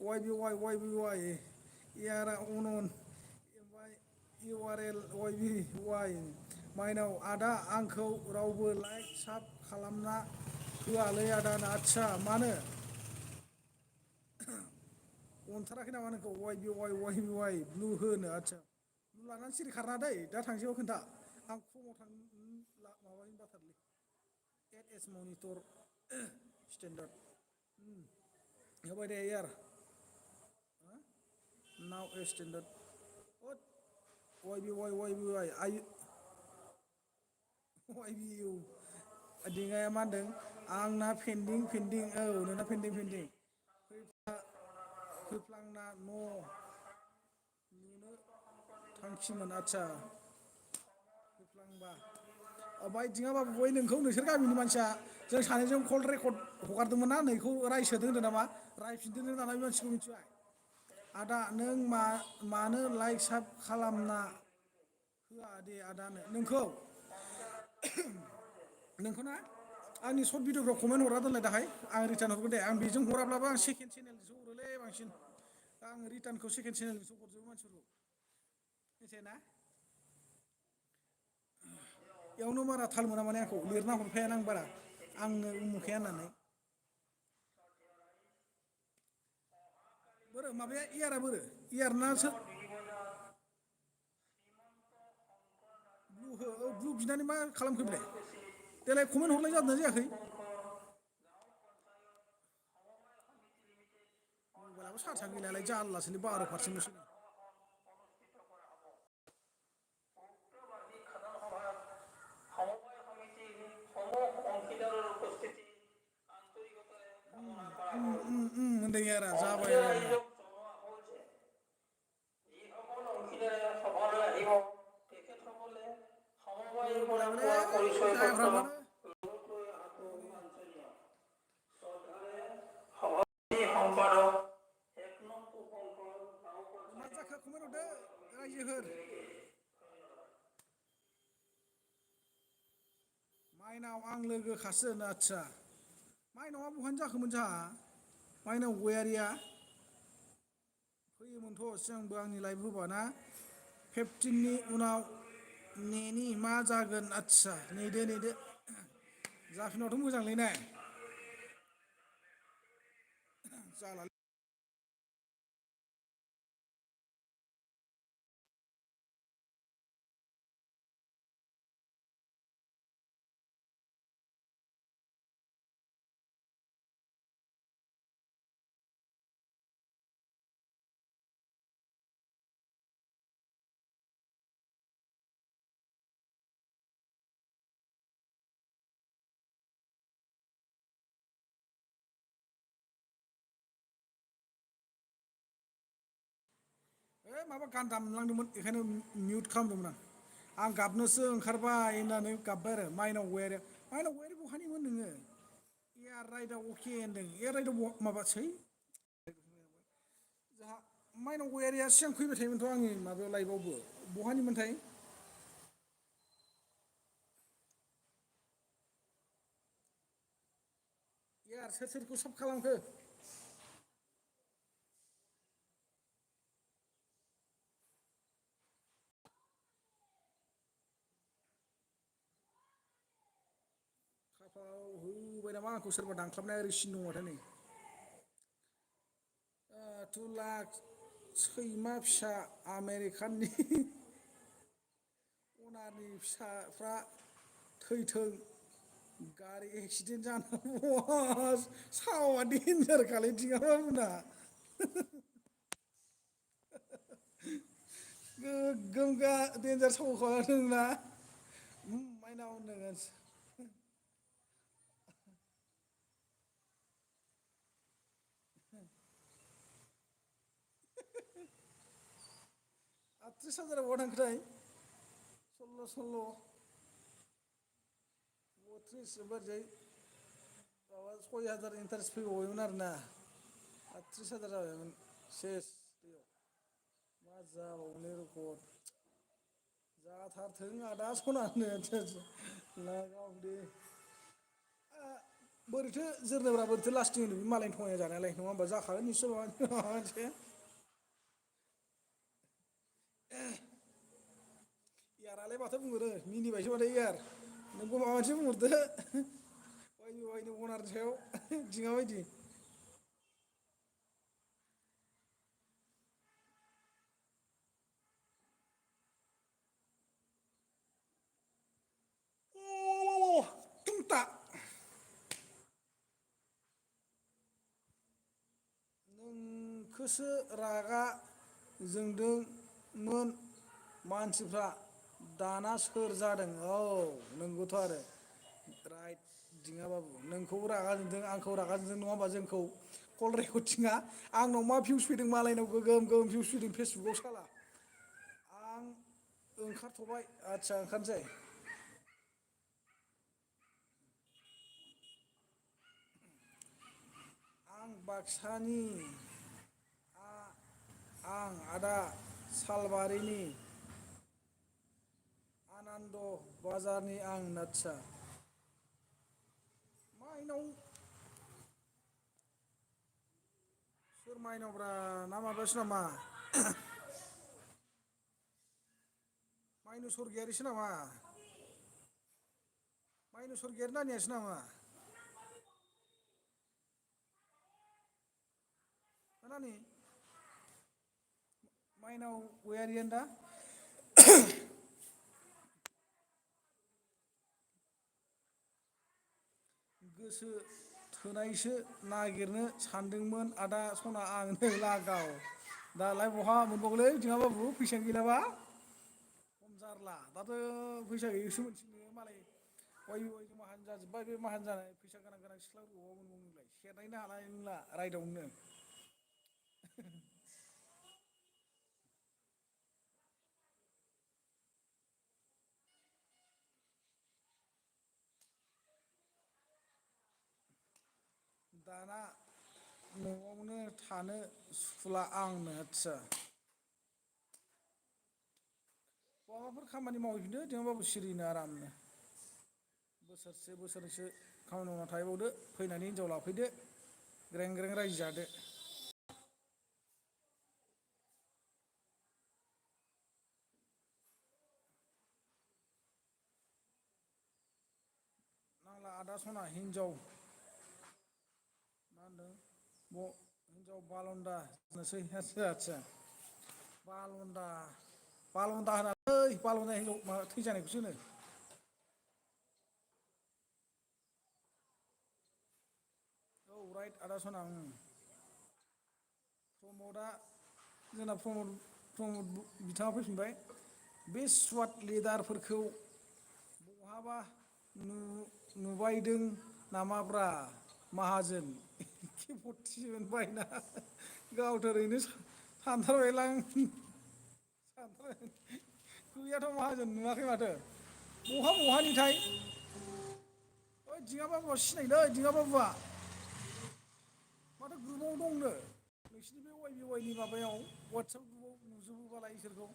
वाइ बि वाइ वाइ बि वाइ इयारा अनन ओमफ्राय इउ आर एल वाइ बि वाइ माइनाव आदा आंखौ रावबो लाइक साब खालामना होआलै आदानो आदसा मानो अनथाराखै नामा नोंखौ वाइ बि वाइ वाइ बि वाइ ब्लु होनो आदसा ब्लु लानानै सिरि खारनाङा दै दा थांसैबा खोन्था आं क्रमआव थां माबानि बाथारलै एट एस मनिटर स्टेन्डार्ड होबाय दे यार नाव स्टेन्डार्ड वाइ बि वाइ वाइ बि वाइ आइ वाइ बि इउ दिङाया मा होनदों आंना पेन्दिं पेन्दिं औ नोंना पेन्दिं पेन्दिं फैफ्लांना न' लुनो थांखिमोन आदसा होफ्लांबा ओमफ्राय दिङा बाबु बै नोंखौ नोंसोर गामिनि मानसिया जों सानैजों कल रेकर्ड हगारदोंमोन ना नैखौ रायसोदों होनदों नामा रायफिनदों नों दाना बे मानसिखौ मिथिबाय आदा नों मानो लाइक साब खालामना होआ दे आदानो नोंखौ नोंखौना आंनि सर्ट भिडिअफ्राव कमेन्ट हरना दोनलाय दाहाय आं रिटार्न हरगोन दे आं बेजों हराब्लाबो आं सेकेन्ड चेनेलजोंसो हरोलै बांसिन दा आं रिटार्नखौ सेकेन्ड चेनेलजोंसो हरजोबो मानसिफोरखौ मिथिबाय ना बेयावनो बारा थाल मोना माने आंखौ लिरना हरफायानो आं बारा आंनो उमुखाया होननानै बोरो माबाया इयारा बोरो इयारना सोर ब्लु हो औ ब्लु बिनानै मा खालामखो बेलाय देलाय कमेन्ट हरलाय जादोंना जायाखै मबाइलाबो चार्जआनो गैलालाय जारलासोलै 12%ल'सै আর যাবাই আর না मा जाखो खमायहरदो रायजोफोर माइनाव आं लोगोखासो आदसा माइनावआ बहानि जाखोमोन जोंहा माइनाव गयारिया फैयोमोनथ' सिगांबो आंनि लाइभ होबाना 15नि उनाव नेनि मा जागोन आदसा नेदो नेदो जाफिनावथ' मोजांलै ने जाला माबा गान दामलांदोंमोन बेखायनो मिउट खालामदोंमोन आं गाबनोसो ओंखारबाय होननानै गाबबाय आरो माइनाव गयारि बहानिमोन नोङो एयार राइडआव अके होनदों एयार राइडआव माबासै जोंहा माइनाव गयारिया सिगां फैबाय थायोमोनथ' आंनि माबायाव लाइभआवबो बहानिमोनथाय एयार सोर सोरखौ साब खालामखो खाफालाव होबाय नामा आंखौ सोरबा दानख्लाबनाय ओरै सिन दंबाथाय नै 2 लाख सैमा फिसा आमेरिकाननि अनारनि फिसाफ्रा थैथों गारि एक्सिडेन्ट जानांगौ सावा देन्जार खालै दिङाबाबुना गोगोम देन्जार सावखादों ना माइनाव होनदों आथ्रिस हाजारा बहा थांखोथाय 16 32 ओमफ्राय माबा 6,000 इन्टारेस्ट फैबावबायमोन आरोना 38,000 जाबायमोन सेस दैयाव मा जाबावनो रेकर्ड जाथारथों आदा सनानो लागावदे बोरैथो जोरनोब्रा बोरैथो लास्टिं होनो बे मालायनि थगायना जानायालाय नङा होमबा जाखागोन निस्सय माबा मोनसे इयारालाय माथो बुंहरो मिनिबायसो माथो इयार नोंबो माबा मोनसे बुंहरदो वाइनि अनारनि सायाव दिङा बायदि टुंटा नोंखोसो रागा जोंदोंमोन मानसिफ्रा दाना सोर जादों औ नंगौथ' आरो राइट दिङाबाबु नोंखौबो रागा जोंदों आंखौ रागा जोंदों नङा होमबा जोंखौ कल रेकर्डिंआ आंनाव मा भिउस फैदों मालायनाव गोगोम गोगोम भिउस फैदों फेसबुकाव साला आं ओंखारथ'बाय आदसा ओंखारनोसै आं बाक्सानि आं आदा सालबारिनि आनन्द बाजारनि आं आदसा माइनाव सोर माइनावब्रा ना माबासो नामा माइनु सरगियारिसो नामा माइनु सरगियारि नानियासो नामा नानि माइनाव गयारियानो दा गोसो थोनायसो नागिरनो सानदोंमोन आदा सना आं नै लागाव दालाय बहा मोनबावगोनलै दिङाबाबु फैसायानो गैलाबा खम जारला दाथ' फैसा गैयैसो मोनसिगोन मालाय वाइबि माहाजोन जाजोब्बाय बे माहाजोन जानाय फैसा गोनां सिख्लाफोरखौ बहा मोनबावनो नोंलाय सेरनायनो हानाय नंला राइडआवनो दाना न'आवनो थानो सुखुला आंनो आदसा बहाबाफोर खामानि मावहैफिनदो नङाबाबो सिरिनो आरामनो बोसोरसे बोसोरनैसो खामानि मावना थाहैबावदो फैनानै हिनजाव लाफैदो ग्रें ग्रें रायजो जादो नांला आदा सना हिनजाव मा होनदों हिनजाव बालन्दा जानोसै आदसा बालन्दा बालन्दा होनालै बालन्दा हिनजाव माबा थैजानायखौसो होनो औ राइट आदा सना प्रमदआ जोंना प्रमद बिथाङा फैफिनबाय बे सुवाद लेदारफोरखौ बहाबा नुबायदों नामाब्रा माहाजोन केपथि बायना गावथ' ओरैनो सानथारबायलां गैयाथ' माहाजोन नुवाखै माथो बहानिथाय ओइ दिङा बाबुआ सिनायलै दिङा बाबुआ माथो ग्रुपाव दंनो नोंसिनि बे वाइ बि वाइ नि माबायाव वाट्सएप ग्रुपाव नुजोबोबालाय इसोरखौ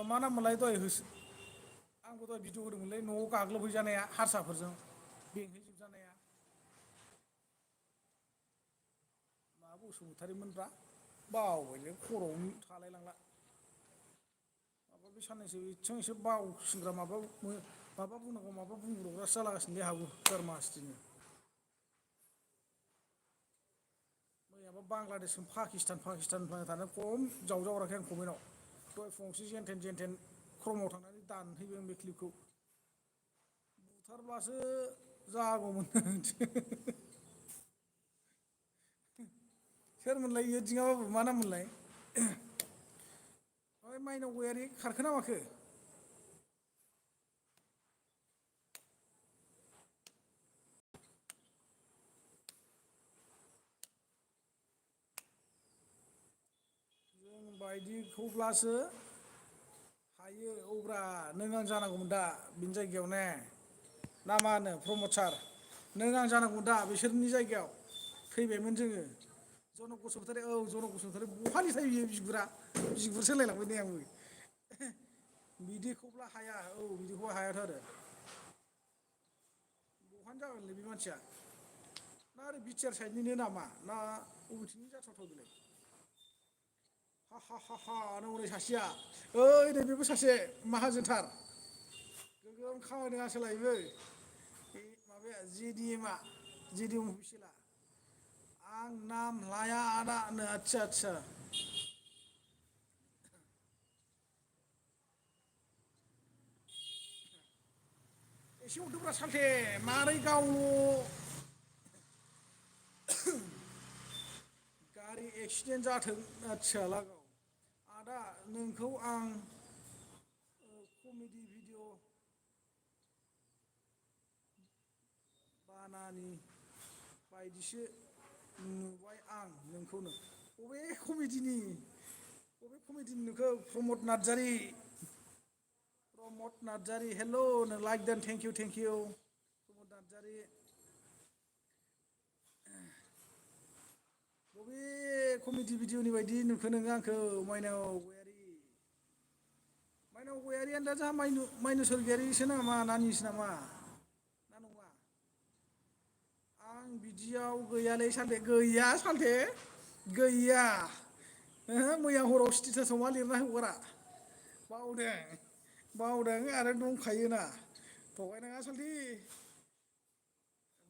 मा नाम मोनलाय दहाय आंबो दहाय भिडिअ होदोंमोनलै न'आव गाग्लोबहैजानाया हारसाफोरजों बेंहैजोबजानाया मा बसुमतारिमोनब्रा बावबायलै खर'आवनो थालाय लांला माबा बे साननैसो एसेबां एसे बावसिनग्रा माबा बुंनांगौ माबा बुंब्रबग्रासो जालागासिनोलै आहाबो जारमासथिनो मैयाबा बांलादेशजों पाकिस्तान थानो खम जावजाहराखै आं कमेन्टआव दहाय फुङावसो जेनथेन क्रमाव थांनानै दानहैबाय आं बे क्लिपखौ बुथारब्लासो जागौमोन सोरमोनलाय इयो दिङा बाबु मा नाम मोनलाय ओइ माइनाव गयारि खारखोना माखो जों बायदिखौब्लासो हायो औब्रा नों आं जानांगौमोन दा बिनि जायगायाव ने ना मा होनो प्रमद सार नों आं जानांगौ दा बिसोरनि जायगायाव थैबायमोन जोङो जनक बसुमतारी औ जनक बसुमतारी बहानिफ्राय बियो बिगुर सोलायलांबाय नै आंबो बिदिखौब्ला हाया औ बिदिखौ हायाथ' आरो बहानि जागोनलै बे मानसिया ना ओरै बिटिआर साइडनिनो नामा ना बबेथिंनि जाथावथाव बेलाय हा हनै सासेया ओइ नै बेबो सासे माहाजोनथार गोगोम खामायदों आसोला बे माबाया जेडिएम अफिसियेला आं नाम लाया आदानो आदसा एसे हरदोब्रा सालथे मारै गावल' गारि एक्सिडेन्ट जाथों आदसा लागाव आदा नोंखौ आं कमेडि भिडिअ बानानि बायदिसो नुबाय आं नोंखौनो बबे कमेडिनि नुखो प्रमद नार्जारि प्रमद नार्जारि हेलौ लाइक दोन थेंकिउ प्रमद नार्जारि बबे कमेडि भिडिअनि बायदि नुखो नोङो आंखौ माइनाव गयारि माइनाव गयारियानो दा जोंहा माइनाव स्वरगियारिसो नामा नानिसो नामा ना नङा आं बिदियाव गैयालै सालथे गैया सालथे गैया ओहो मैया हराव स्टेटासाव मा लिरना हगारा बावदों आरो दंखायोना थगायनाङा सालथि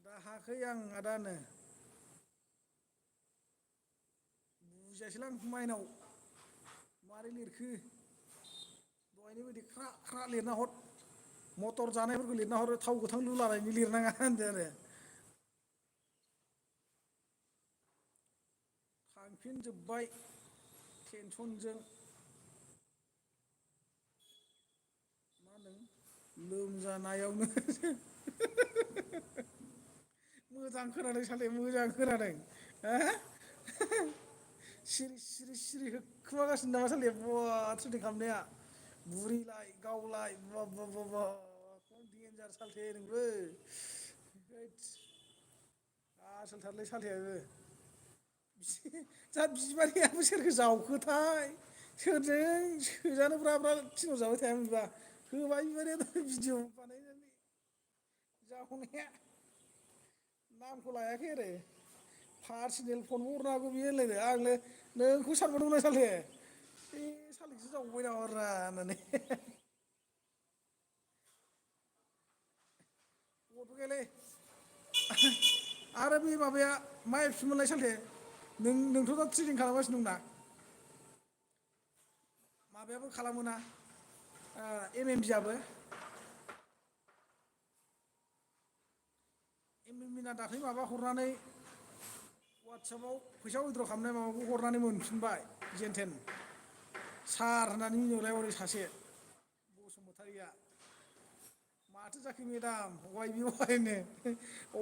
दा हायाखै आं आदानो बुजियासैलां माइनाव मारै लिरखो दहायनि बायदि ख्रा ख्रा लिरना हर मटर जानायफोरखौ लिरना हरो थाव गोथां लुलानायनि लिरनाङा होनदो आरो थांफिनजोब्बाय टेनसनजों मा होनदों लोमजानायावनो मोजां खोनादों साले मोजां खोनादों हा सिरि सिरि सिरि होखोमागासिनो नामा सालते बवा ट्रेनिं खालामनाया बुरिलाय गावलाय बा बा बा बा खम देन्जार सालथे नोंबो हैदस आसोलथारलै सालथेयाबो जा बिमारियाबो सोरखौ जावखोथाय सोरजों सोजानो ब्रा ब्रा थिनहर जाबाय थायामोन बेबा होबाय बिमारिया भिडिअ बानायनानै जावनाया नामखौ लायाखै आरो पार्सनेल फनबो हरनो हागौ बियो होनलायदों आंनो नोंखौ सानबावदोंमोन आं सालथे बे सालिखौसो जावबाय नामाब्रा होननानै गथ गैयालै आरो बे माबाया मा एबसमोनलाय सालथे नोंथ' दा ट्रेनिं खालामगासिनो दंना माबायाबो खालामोना एम एम बियाबो एम एम मिना दाख्लै माबा हरनानै वाट्सएपाव फैसा उइद्र' खालामनाय माबाखौ हरनानै मोनफिनबाय जेनथेन सार होननानै मिनिहरलायबावदों सासे बसुमतारिया माथो जाखो मेदाम वाइ बि वाइनो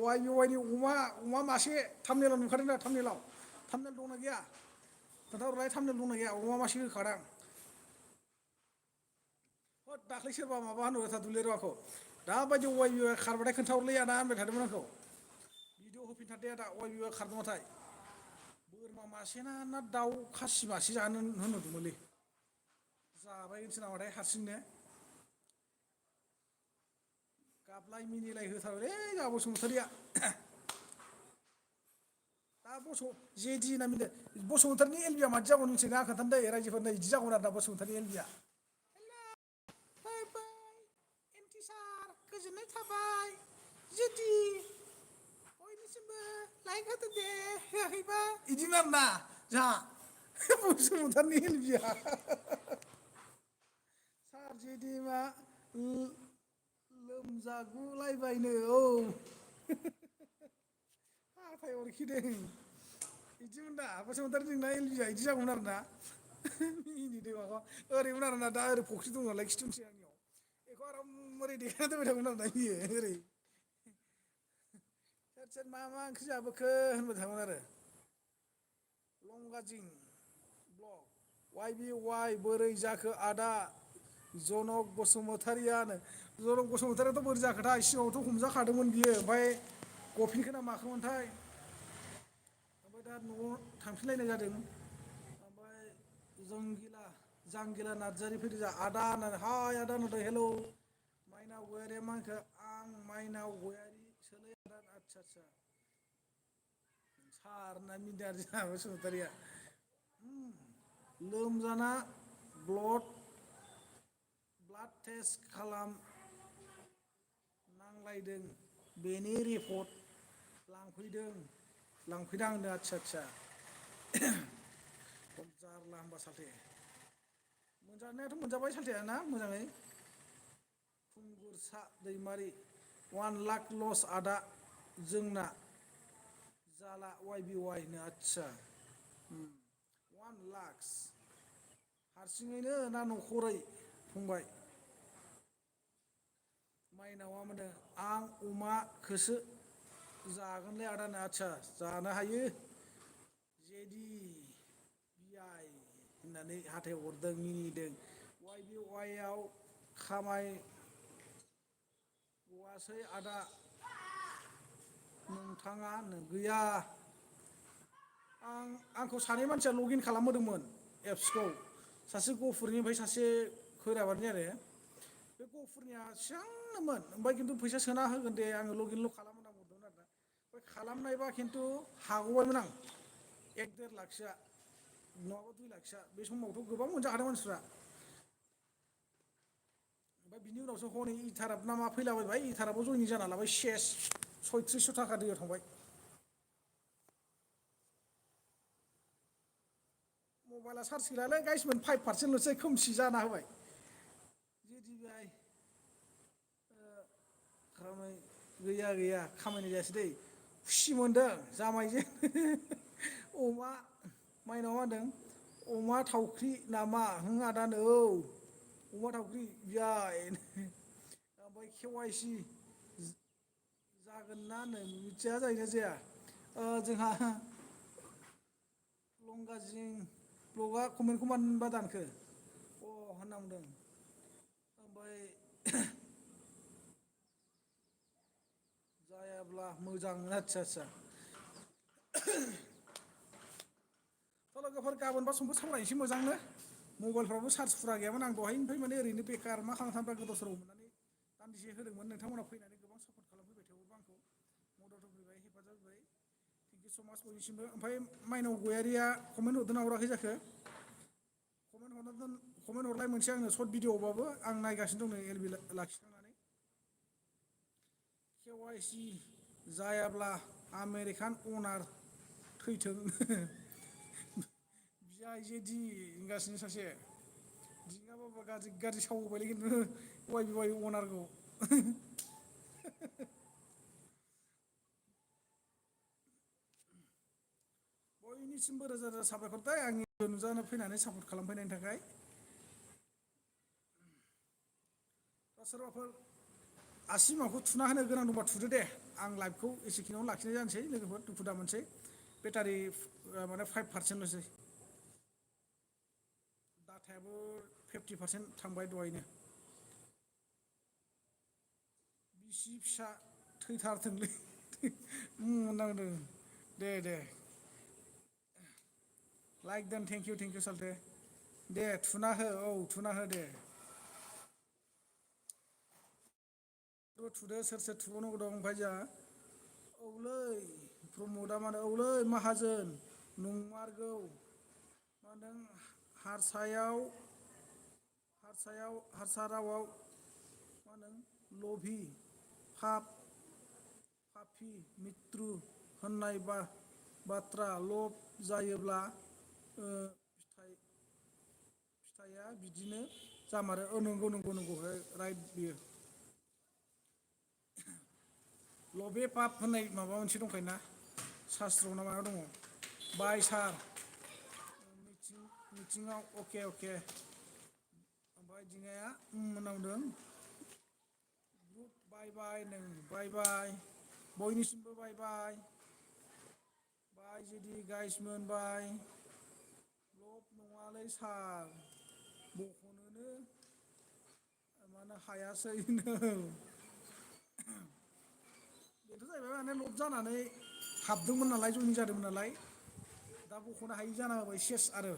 वाइ बि वाइनि अमा मासे थामनेलाव नुखादों दा थामनेलाव थामनेल दंना गैया खोन्थाहरलाय थामनेल दंना गैया अमा मासे होखादां होद दाख्लै सोरबा माबा होनहरबाय थादोंलै दुलेरावखौ दाबायदि वाइ बिवाइ खारबाथाय खोन्थाहरलै आदा होनबाय थादोंमोन आंखौ भिडिअ होफिनथारदे आदा वाइ बिवाइ खारदोंबाथाय बोरमा मासेना ना दाउ खासि मासे जानो होनहरदोंमोनलै जाबायसो नामाथाय हारसिंनो गाबलाय मिनिलाय होथारोलै जोंहा बसुमतारिया दा जेदि होनना मिदों बसुमतारिनि एलबिया मादि जाबावनो मिथिगोना आं खोन्थानो दै रायजोफोरनो बिदि जागौमोन आरोना बसुमतारिनि एलबिया बाय बाय एन्टि सार गोजोननाय थाबाय जेदि बयनिसिमबो लाइक होदो दे होआखैबा बिदिमोन आरोना जोंहा बसुमतारिनि एलबिया सार जेदिबा लोमजागुलायबायनो औ हाथाय अरखिदों बिदिमोन दा बसुमतारि नोंना एलबिया बिदि जागौमोन आरोना मिनिदों माबा ओरैमोन आरोना दा ओरै फख्रि दं नालाय खिथुउनथिं आंनियाव बेखौ आराम ओरै देखायना दोनबाय थागोन आरोना बियो ओरै सोर सोर मा मा ओंख्रि जाबोखो होनबाय थागोन आरो लंगाजिं ब्लक वाइ बि वाइ बोरै जाखो आदा जनक बसुमतारियानो जनक बसुमतारियाथ' बोरै जाखोथाय सिगाङावथ' हमजाखादोंमोन बियो ओमफ्राय गफिनखो ना माखोमोनथाय ओमफ्राय दा न'आव थांफिनलायनाय जादों ओमफ्राय जांगिला नार्जारि फैदों जा आदा होननानै हाय आदा होनहरदों हेलौ माइनाव गयारिया मा होनखो आं माइनाव गयारि सोलै आदा आदसा आदसा सार होनना मिनिदों आरो जोंहा बसुमतारिया लोमजाना ब्लाड टेस्ट खालाम नांलायदों बेनि रिपर्ट लांफैदों होनदों आदसा आदसा खम जारला होनबा सालथे मोनजानायाथ' मोनजाबाय सालथेया ना मोजाङै खुंगुरसा दैमारि 1,00,000 लस आदा जोंना जाला वाइ बि वाइ नो आदसा 1,00,000 हारसिङैनो ना न'खरै फंबाय माइनावा मोनदों आं अमाखौसो जागोनलै आदानो आदसा जानो हायो जेदि बियाय होननानै हाथाय हरदों मिनिदों वाइ बि वाइ आव खामाय बावासै आदा नोंथाङा गैया आंखौ सानै मानसिया लग इन खालामहोदोंमोन एप्सखौ सासे गफुरनिफ्राय सासे खैराबारिनि आरो बे गफुरनिया सिगांनोमोन ओमफ्राय खिन्थु फैसा सोना होगोन दे आङो लगिनल' खालाम होनना बुंदोंमोन आरोना ओमफ्राय खालामनायबा खिन्थु हागौबायमोन आं 1-1.5 लाखसोआ नङाबा 2 लाखसोआ बे समावथ' गोबां मोनजाखादों मानसिफ्रा ओमफ्राय बिनि उनावसो हनै इटाराब ना मा फैलाबायबाय इटाराबाव जयनिं जाना लाबाय सेस 3600 थाखा दैयाव थांबाय मबाइला चार्ज गैलालै गाइसमोन 5%ल'सै खोमसि जाना होबाय जेदिबाय खामाय गैया खामायनाय जायासै दै खुसि मोनदों जामाइजों अमा माइनाव मा होनदों अमा थावख्रि नामा आदानो औ अमा थावख्रि बियाय ओमफ्राय के वाइ सि जागोन ना होनो मिथिया जायोना जाया जोंहा लंगाजिं ब्लगआ कमेन्टखौ मानोबा दानखो अ होनना बुंदों ओमफ्राय जायाब्ला मोजां आदसा आदसा थ' लोगोफोर गाबोनबा समफोर सावरायनोसै मोजांनो मबाइलफ्रावबो चार्ज फुरा गैयामोन आं दहायनिफ्राय माने ओरैनो बेखार मा खालामना थानो गोदाव सोराव मोननानै दान्दिसे होदोंमोन नोंथांमोना फैनानै गोबां सापर्ट खालामफैबाय थेवबो आंखौ मदद होफैबाय हेफाजाब होबाय थेंकिउ स' माच बयनिसिमबो ओमफ्राय माइनाव गयारिया कमेन्ट हरदोंना हराखै जाखो कमेन्ट हरलाय मोनसे आंनो सर्ट भिडिअ'बाबो आं नायगासिनो दं नै एल बि लाखिखांनानै केवाइसि जायाब्ला आमेरिकान अनार थैथों बिया आइजेदि होनगासिनो सासे दिङाबाबा गाज्रि गाज्रि सावहोबायलै खिन्थु वाइ बि वाइ अनारखौ बयनिसिमबो रोजा रोजा साबायखर दै आंनि नुजानो फैनानै सापर्ट खालामफैनायनि थाखाय दा सोरबाफोर आसि बिमाखौ थुना होनो गोनां दंबा थुदो दे आं लाइभखौ एसेखिनियावनो लाखिनाय जानोसै लोगोफोर दुखु दा मोनसै बेटारि माने 5%ल'सै डाटायाबो 50% थांबाय दहायनो बिसि फिसा थैथारथोंलै होननांदों दे दे लाइक दोन थेंकिउ सालथे दे थुना हो औ थुना हो दे थुदो सोर सोर थुबावनांगौ दं ओमफ्राय जोंहा औलै प्रमदआ मानो औलै माहाजोन नंमारगौ मा होनदों हारसा रावाव मा होनदों लभि फाफ फाफि मित्रु होननाय बाथ्रा लब जायोब्ला फिथाइया बिदिनो जामारो नंगौ राइट बियो लबे पाप होननाय माबा मोनसे दंखायोना सास्त्रआव ना मायाव दङ बाय सार मिथिङाव अके ओमफ्राय दिङाया होनना बुंदों बाय बाय बयनिसिमबो बाय बाय जेदि गाइसमोन बाय लब नङालै सार बख'नोनो मानो हायासैनो बेथ' जाहैबाय माने लब जानानै हाबदोंमोन नालाय जयनिं जादोंमोन नालाय दा बख'नो हायि जाना होबाय सेस आरो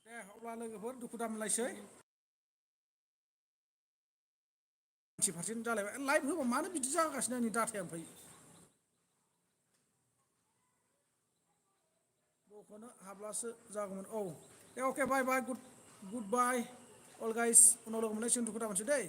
दे अब्ला लोगोफोर दुखु दामोनलायसै 90% जालायबाय लाइभ होबा मानो बिदि जागासिनो आंनि डाटाया ओमफ्राय बख'नो हाब्लासो जागौमोन औ दे अके बाय गुड बाय अल गाइस उनाव लोगो मोनलायसिगोन दुखु दामोनसै दै